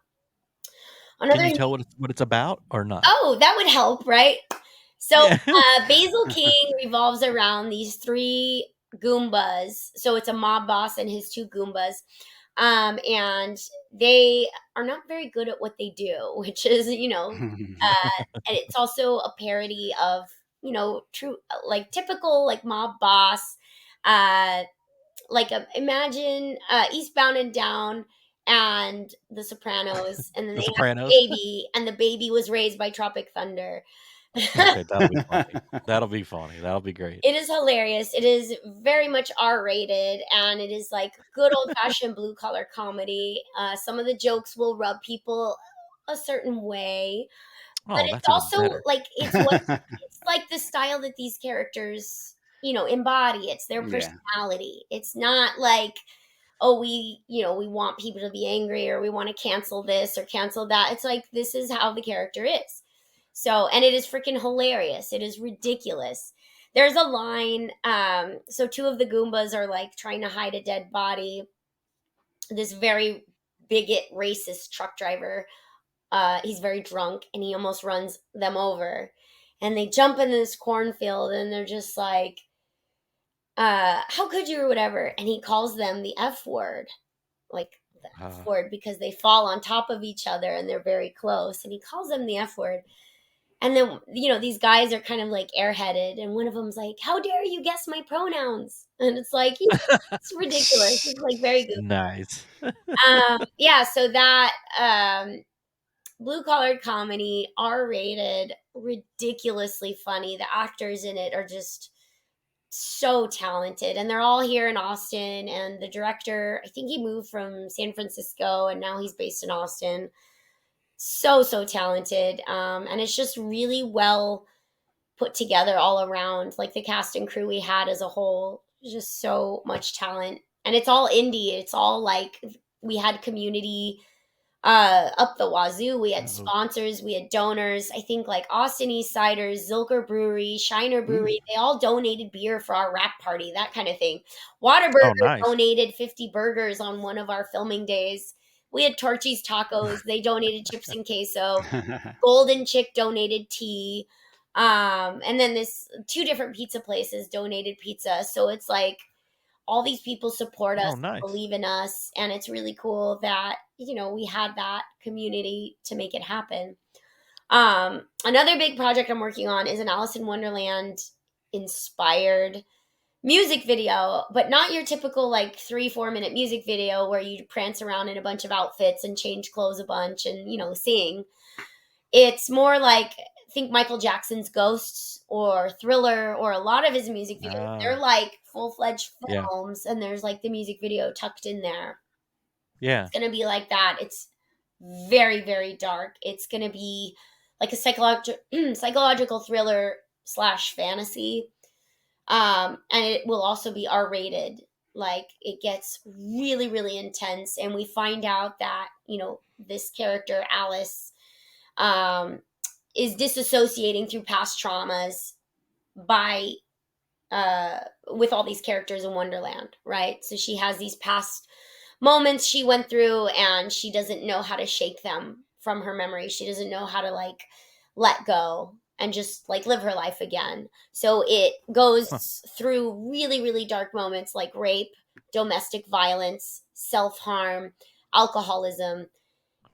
Can Another you tell what it's about or not? Oh, that would help, right? So, Yeah. Basil King revolves around these 3 Goombas. So it's a mob boss and his 2 Goombas. And they are not very good at what they do, which is, and it's also a parody of, true, like typical, like mob boss, uh, like imagine Eastbound and Down and The Sopranos, and then The they have a Sopranos. baby, and the baby was raised by Tropic Thunder. Okay, that'll be funny. That'll be funny. That'll be great. It is hilarious. It is very much R rated, and it is like good old fashioned blue collar comedy. Some of the jokes will rub people a certain way, but Oh, it's that's even also better. like it's like the style that these characters, embody. It's their Yeah. personality. It's not like, oh, we want people to be angry, or we want to cancel this or cancel that. It's like, this is how the character is. So, and it is freaking hilarious. It is ridiculous. There's a line, so 2 of the Goombas are like trying to hide a dead body. This very bigot racist truck driver, he's very drunk, and he almost runs them over. And they jump in this cornfield, and they're just like, how could you, or whatever. And he calls them the F word, like the F Uh, word, because they fall on top of each other and they're very close. And he calls them the F word. And then, these guys are kind of like airheaded. And one of them's like, how dare you guess my pronouns? And it's like, it's ridiculous. It's like very good. nice. Yeah, so that, blue collared comedy, R rated, ridiculously funny. The actors in it are just so talented, and they're all here in Austin. And the director, I think he moved from San Francisco and now he's based in Austin. So talented. And it's just really well put together all around. Like the cast and crew we had as a whole, just so much talent. And it's all indie. It's all like, we had community up the wazoo. We had Oh, sponsors, we had donors. I think like Austin East Ciders, Zilker Brewery, Shiner Mm. Brewery, they all donated beer for our wrap party, that kind of thing. oh, Whataburger nice. donated 50 burgers on one of our filming days. We had Torchy's Tacos, they donated chips and queso. Golden Chick donated tea. And then this 2 different pizza places donated pizza. So it's like, all these people support us, Oh, nice. believe in us, and it's really cool that, we had that community to make it happen. Another big project I'm working on is an Alice in Wonderland inspired music video, but not your typical like 3-4 minute music video where you prance around in a bunch of outfits and change clothes a bunch and sing. It's more like, think Michael Jackson's Ghosts or Thriller or a lot of his music videos. They're Ah, like full-fledged yeah, films and there's like the music video tucked in there. yeah. It's going to be like that. It's very, very dark. It's going to be like a psychological thriller slash fantasy. And it will also be R-rated. Like it gets really, really intense. And we find out that, this character, Alice, um, is disassociating through past traumas by with all these characters in Wonderland, right? So she has these past moments she went through and she doesn't know how to shake them from her memory. She doesn't know how to like let go and just like live her life again. So it Huh. goes through really, really dark moments like rape, domestic violence, self harm, alcoholism.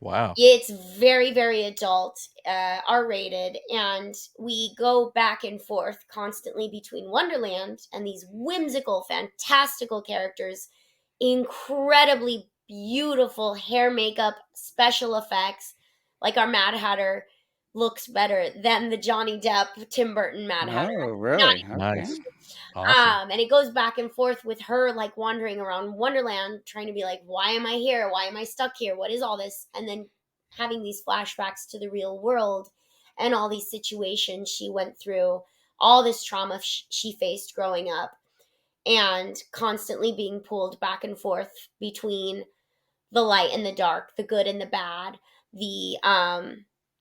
Wow. It's very, very adult, R-rated, and we go back and forth constantly between Wonderland and these whimsical, fantastical characters, incredibly beautiful hair, makeup, special effects. Like our Mad Hatter looks better than the Johnny Depp Tim Burton Mad Hatter. Oh, Not really? Okay. Nice. Awesome. and it goes back and forth with her like wandering around Wonderland, trying to be like, why am I here? Why am I stuck here? What is all this? And then having these flashbacks to the real world and all these situations she went through, all this trauma she faced growing up, and constantly being pulled back and forth between the light and the dark, the good and the bad, the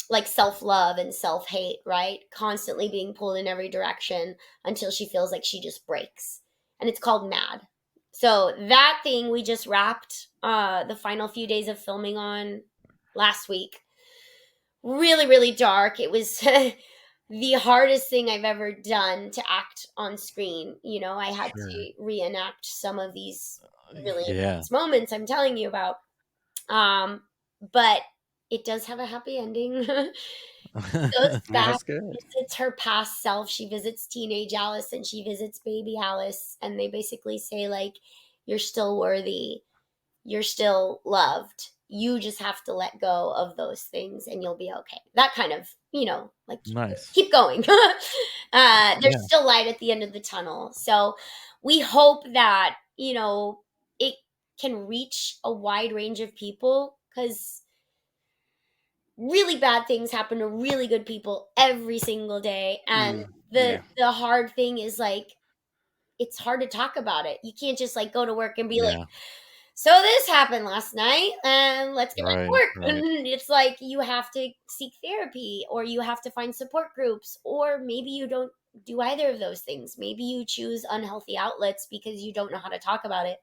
like self-love and self-hate, right? Constantly being pulled in every direction until she feels like she just breaks. And it's called Mad. So that thing we just wrapped the final few days of filming on last week. Really, really dark. It was the hardest thing I've ever done to act on screen. I had Sure. to reenact some of these really Yeah. intense moments I'm telling you about. But it does have a happy ending. Goes back, That's good. visits her past self. She visits teenage Alice and she visits baby Alice, and they basically say like, "You're still worthy. You're still loved. You just have to let go of those things, and you'll be okay." That kind of, like Nice. keep going. There's Yeah. still light at the end of the tunnel. So we hope that it can reach a wide range of people because really bad things happen to really good people every single day, and the Yeah. the hard thing is like it's hard to talk about it. You can't just like go to work and be like, Yeah. so this happened last night and let's get back to Right. work. Right. It's like you have to seek therapy or you have to find support groups, or maybe you don't do either of those things. Maybe you choose unhealthy outlets because you don't know how to talk about it.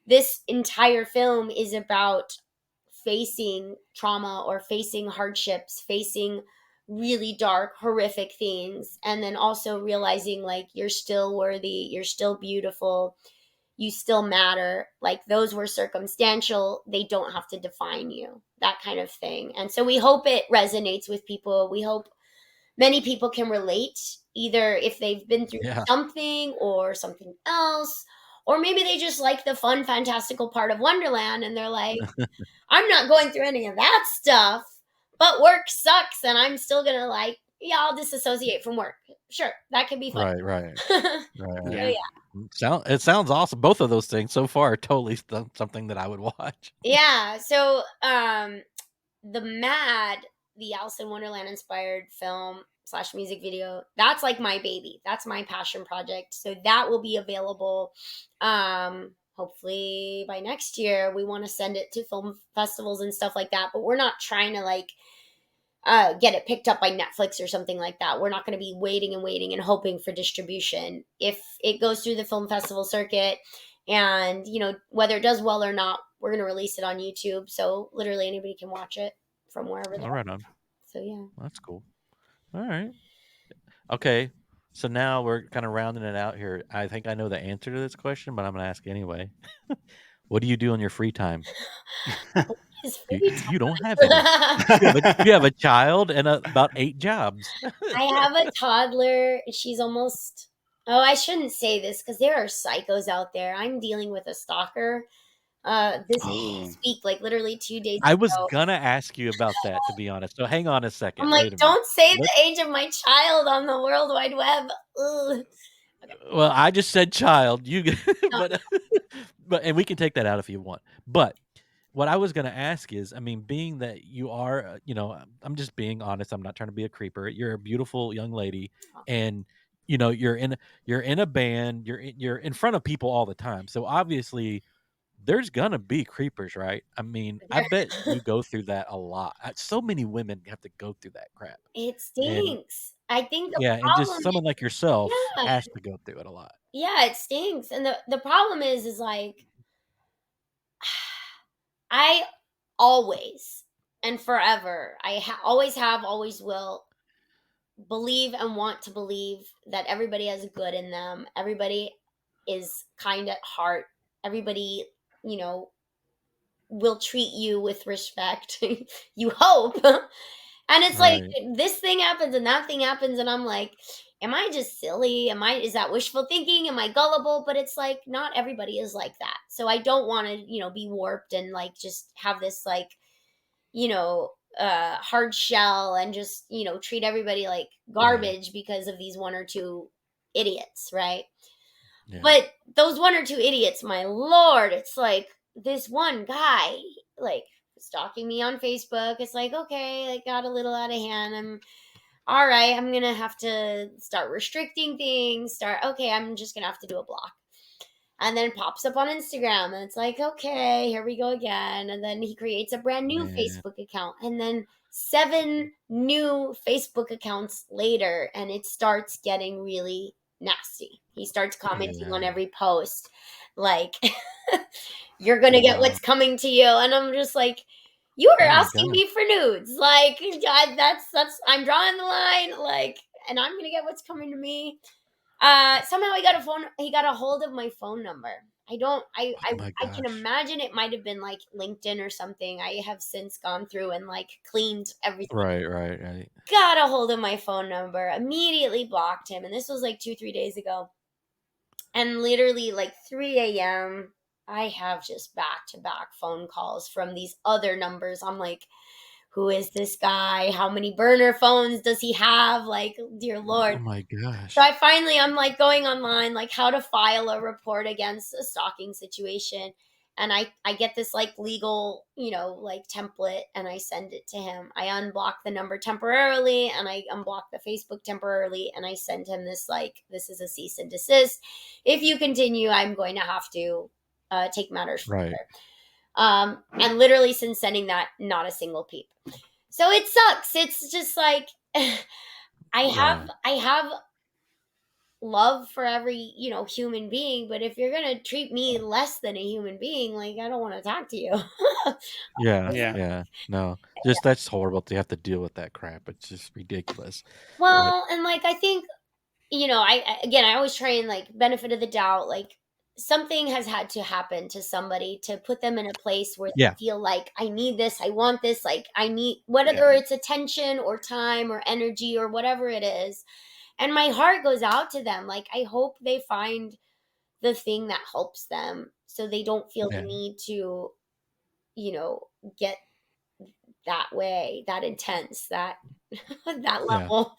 This entire film is about facing trauma or facing hardships, facing really dark, horrific things, and then also realizing like you're still worthy, you're still beautiful, you still matter. Like those were circumstantial, they don't have to define you, that kind of thing. And so we hope it resonates with people. We hope many people can relate, either if they've been through Yeah. something or something else, or maybe they just like the fun, fantastical part of Wonderland and they're like, I'm not going through any of that stuff, but work sucks and I'm still gonna like, yeah, I'll disassociate from work. Sure, that could be fun. Right. Right. So Right. Yeah. yeah. It sounds awesome. Both of those things so far are totally something that I would watch. Yeah. So the Mad, the Alice in Wonderland inspired film slash music video, that's like my baby. That's my passion project. So that will be available hopefully by next year. We want to send it to film festivals and stuff like that, but we're not trying to like get it picked up by Netflix or something like that. We're not going to be waiting and hoping for distribution. If it goes through the film festival circuit and, whether it does well or not, we're going to release it on YouTube. So literally anybody can watch it from wherever they All are. right on. So yeah. That's cool. All right. Okay. So now we're kind of rounding it out here. I think I know the answer to this question, but I'm going to ask anyway. What do you do in your free time? It's pretty You don't have any. tough. You have a child and about 8 jobs. I have a toddler. She's almost. Oh, I shouldn't say this because there are psychos out there. I'm dealing with a stalker. This Ooh. week, like literally 2 days I was ago. gonna ask you about that, to be honest, so hang on a I'm second, like, wait a minute. don't say Let's the age of my child on the World Wide Web. Ugh. Okay, well, I just said child, you no, but and we can take that out if you want, but what I was gonna ask is, I mean, being that you are, I'm just being honest, I'm not trying to be a creeper, you're a beautiful young lady, no. and, you're in a band, you're in front of people all the time, so obviously there's gonna be creepers, right? I mean, I bet you go through that a lot. So many women have to go through that crap, It and stinks. I think the yeah, and just problem someone like yourself yeah, has to go through it a lot. yeah, it stinks. And the problem is like I always and forever, always have, always will believe and want to believe that everybody has good in them. Everybody is kind at heart. Everybody, you know, will treat you with respect. You hope. And it's like Right. this thing happens and that thing happens and I'm like, am I just silly? Is that wishful thinking? Am I gullible? But it's like not everybody is like that. So I don't want to, be warped and like just have this like, hard shell and just, treat everybody like Yeah. garbage because of these one or two idiots, right? Yeah. But those one or two idiots, my lord, it's like this one guy, like stalking me on Facebook. It's like, okay, I got a little out of hand. I'm all right. I'm gonna have to start restricting things. Okay, I'm just gonna have to do a block. And then it pops up on Instagram, and it's like, okay, here we go again. And then he creates a brand new Man. Facebook account, and then 7 new Facebook accounts later, and it starts getting really nasty. He starts commenting on Yeah. every post, like, you're gonna get Wow. what's coming to you. And I'm just like, you are Oh my asking gosh. me for nudes. Like, that's I'm drawing the line, like, and I'm gonna get what's coming to me. Somehow he got a hold of my phone number. I don't Oh my I can gosh. imagine it might have been like LinkedIn or something. I have since gone through and like cleaned everything. Right, right, right. Got a hold of my phone number, immediately blocked him, and this was like 2 3 days ago. And literally like 3 a.m. I have just back to back phone calls from these other numbers. I'm like, who is this guy? How many burner phones does he have? Like, dear Oh Lord. my So gosh. I'm like going online, like how to file a report against a stalking situation. And I get this like legal, like template and I send it to him. I unblock the number temporarily and I unblock the Facebook temporarily. And I send him this, like, this is a cease and desist. If you continue, I'm going to have to take matters Right. further. And literally since sending that, not a single peep. So it sucks. It's just like, Yeah. I have love for every human being, but if you're gonna treat me less than a human being, like, I don't want to talk to you. Yeah, Yeah. yeah. No. Just that's horrible to have to deal with that crap. It's just ridiculous. But Well, and like I think, again, I always try and like benefit of the doubt, like something has had to happen to somebody to put them in a place where yeah. they feel like I need this, I want this, like I need, Yeah. whether it's attention or time or energy or whatever it is. And my heart goes out to them. Like, I hope they find the thing that helps them so they don't feel the Yeah. need to, you know, get that way, that intense, that that Yeah. level.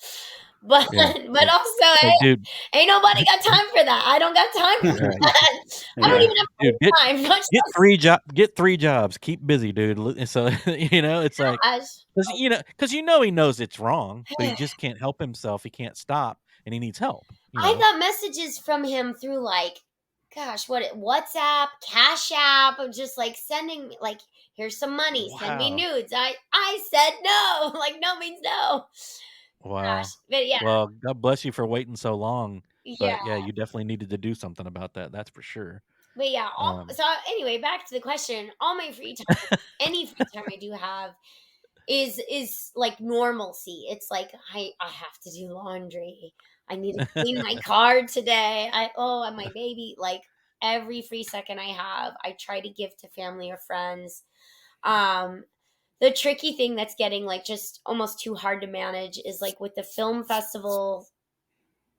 But Yeah. but also, It's like, dude, ain't nobody got time for that. I don't got time for right. that. I don't Yeah. even Dude, get have time. Much get 3 jobs. Keep busy, dude. And so, it's like less. 'cause he knows it's wrong, but he just can't help himself. He can't stop, and he needs help, you I know? got messages from him through like, gosh, WhatsApp, Cash App, of just like sending me like, here's some money, send me Wow. nudes. I said no, like no means no. Gosh, Wow. but yeah, Well, God bless you for waiting so long, yeah, but, yeah, you definitely needed to do something about that, that's for sure. but yeah. Um, So anyway, back to the question. All my free time, any free time I do have, is like normalcy. It's like I have to do laundry. I need to clean my car today. And my baby. Like every free second I have, I try to give to family or friends. The tricky thing that's getting like just almost too hard to manage is like with the film festival,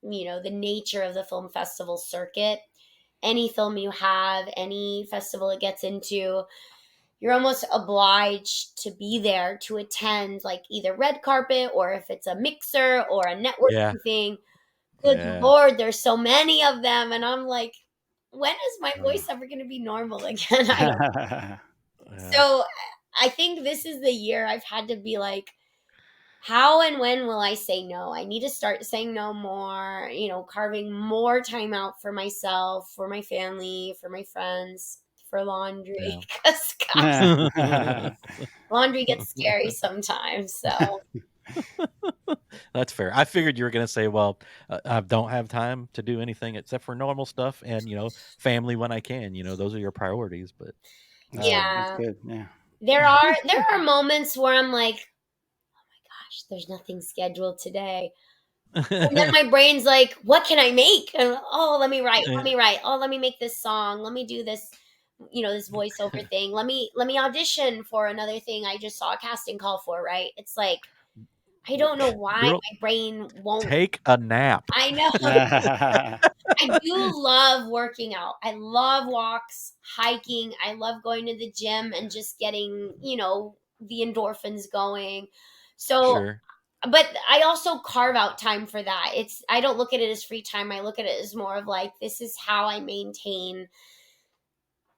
the nature of the film festival circuit. Any film you have, any festival it gets into, you're almost obliged to be there to attend like either red carpet or if it's a mixer or a Yeah. networking thing. Good Yeah. Lord, there's so many of them. And I'm like, when is my Uh, voice ever going to be normal again? I don't. Yeah. yeah. So I think this is the year I've had to be like, how and when will I say no? I need to start saying no more, carving more time out for myself, for my family, for my friends, for laundry. Yeah. Because, gosh, laundry gets scary sometimes. So, That's fair. I figured you were gonna say, "Well, I don't have time to do anything except for normal stuff and, family when I can." Those are your priorities, but That's yeah, good. Yeah. there are moments where I'm like, gosh, there's nothing scheduled today. And then my brain's like, what can I make? And oh, let me write, let Yeah. me write. Oh, let me make this song. Let me do this, this voiceover thing. Let me audition for another thing I just saw a casting call for, right? It's like I don't know why Girl, my brain won't. take a nap. I know. I do love working out. I love walks, hiking. I love going to the gym and just getting, the endorphins going. So, Sure. but I also carve out time for that. I don't look at it as free time. I look at it as more of like this is how I maintain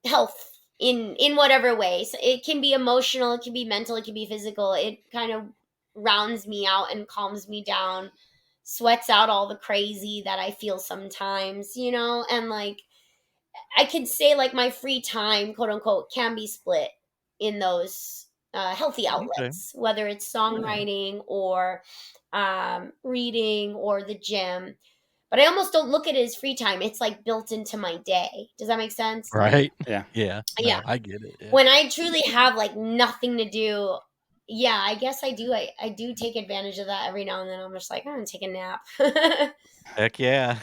health in whatever way. So it can be emotional, it can be mental, it can be physical. It kind of rounds me out and calms me down, sweats out all the crazy that I feel sometimes, and like I can say like my free time, quote unquote, can be split in those healthy Okay. outlets, whether it's songwriting or reading or the gym. But I almost don't look at it as free time. It's like built into my day. Does that make sense? Right. Yeah. Yeah. Yeah. No, I get it. Yeah. When I truly have like nothing to do, yeah, I guess I do. I do take advantage of that every now and then. I'm just like, I'm gonna take a nap. Heck yeah.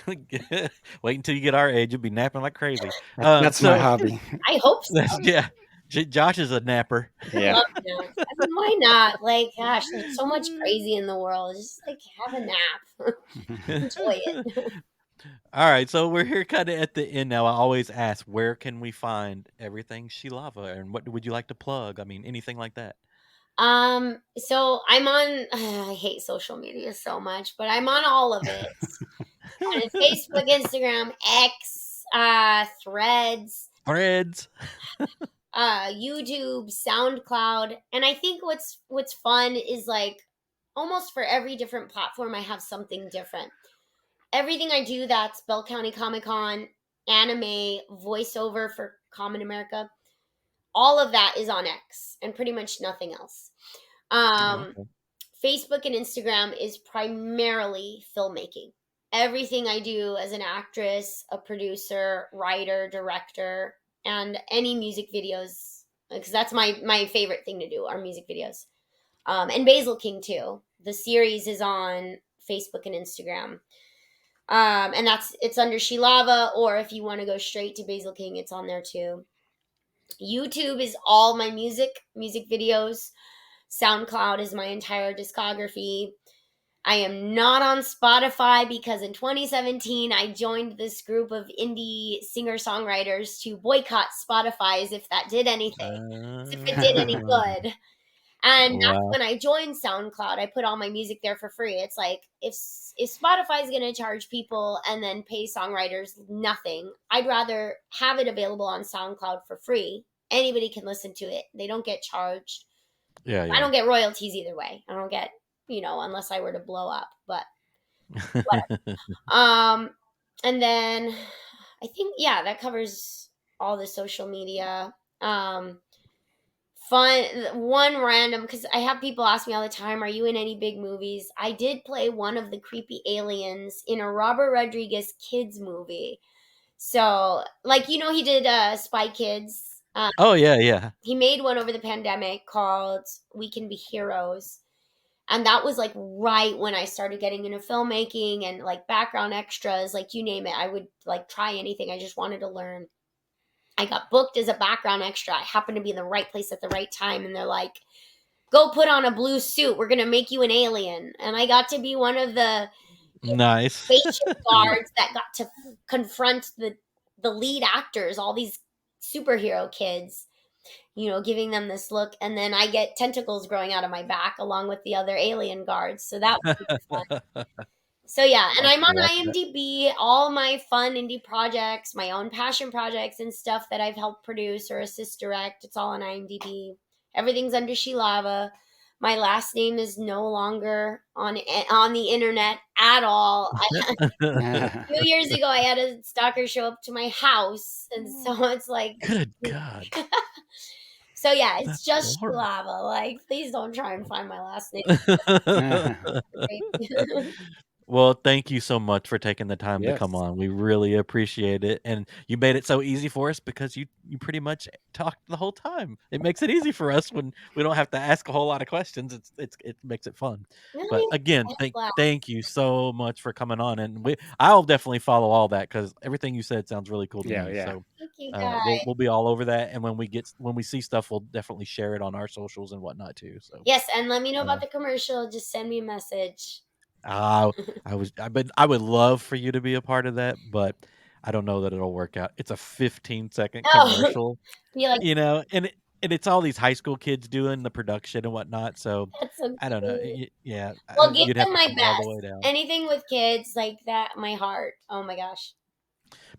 Wait until you get our age, you'll be napping like crazy. That's my So hobby. I hope so. that's yeah. Josh is a napper. I Yeah. love naps. I mean, why not? Like, gosh, there's so much crazy in the world. Just like have a nap, enjoy it. All right, so we're here kind of at the end now. I always ask, where can we find everything Sheilava, and what would you like to plug? I mean, anything like that. So I'm on. I hate social media so much, but I'm on all of it. On Facebook, Instagram, X, Threads, Threads. YouTube, SoundCloud, and I think what's fun is like almost for every different platform, I have something different. Everything I do that's Bell County Comic Con, anime, voiceover for Common America, all of that is on X, and pretty much nothing else. Oh, Um, okay. Facebook and Instagram is primarily filmmaking. Everything I do as an actress, a producer, writer, director, and any music videos, because that's my favorite thing to do are music videos. And Basil King too. The series is on Facebook and Instagram. And it's under Sheilava, or if you want to go straight to Basil King, it's on there too. YouTube is all my music videos. SoundCloud is my entire discography. I am not on Spotify because in 2017 I joined this group of indie singer-songwriters to boycott Spotify as if that did anything, as if it did any good. And that's Wow. when I joined SoundCloud. I put all my music there for free. It's like if Spotify is going to charge people and then pay songwriters nothing, I'd rather have it available on SoundCloud for free. Anybody can listen to it. They don't get charged. Yeah, I yeah. don't get royalties either way. I don't get, unless I were to blow up. But um and then I think yeah, that covers all the social media. Fun one random because I have people ask me all the time, are you in any big movies? I did play one of the creepy aliens in a Robert Rodriguez kids movie. So like he did Spy Kids. Oh yeah, yeah. He made one over the pandemic called We Can Be Heroes. And that was like right when I started getting into filmmaking and like background extras, like you name it. I would like try anything. I just wanted to learn. I got booked as a background extra. I happened to be in the right place at the right time, and they're like, "Go put on a blue suit. We're gonna make you an alien." And I got to be one of the Nice. spaceship guards that got to confront the lead actors, all these superhero kids, giving them this look, and then I get tentacles growing out of my back along with the other alien guards. So that was super fun. So yeah, and I'm I on like that. IMDb, all my fun indie projects, my own passion projects and stuff that I've helped produce or assist direct. It's all on IMDb. Everything's under Sheilava. My last name is no longer on the internet at all. A few years ago, I had a stalker show up to my house, and so it's like, Good God. so yeah, it's That's just horrible. Sheilava. Like, please don't try and find my last name. Well, thank you so much for taking the time to come Yes. on. We really appreciate it, and you made it so easy for us because you pretty much talked the whole time. It makes it easy for us when we don't have to ask a whole lot of questions. It makes it fun. But Really? again, I had a thank blast. thank you so much for coming on, and I'll definitely follow all that because everything you said sounds really cool to Yeah, me. yeah. So Thank you, we'll guys. be all over that, and when we see stuff, we'll definitely share it on our socials and whatnot too. So. Yes, and let me know Uh, about the commercial. Just send me a message. Uh, I would love for you to be a part of that, but I don't know that it'll work out. It's a 15-second Oh, commercial, be like, and it's all these high school kids doing the production and whatnot, so that's so I don't know. cute. Yeah, Well, give you'd have them to my come all the way best. down. Anything with kids like that, my heart. Oh my gosh.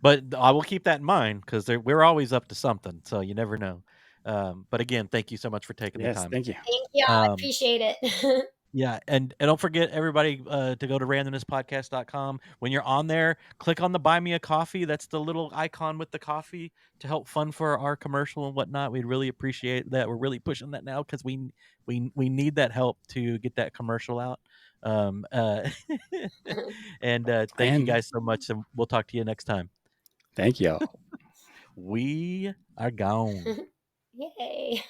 But I will keep that in mind because we're always up to something, so you never know. But again, thank you so much for taking the Yes, time. thank you. Thank you. I Um, appreciate it. Yeah, and don't forget everybody to go to randomnesspodcast.com. When you're on there, click on the buy me a coffee. That's the little icon with the coffee to help fund for our commercial and whatnot. We'd really appreciate that. We're really pushing that now because we need that help to get that commercial out. Um, uh, and thank you And guys so much, and we'll talk to you next time. thank you. We are gone. Yay.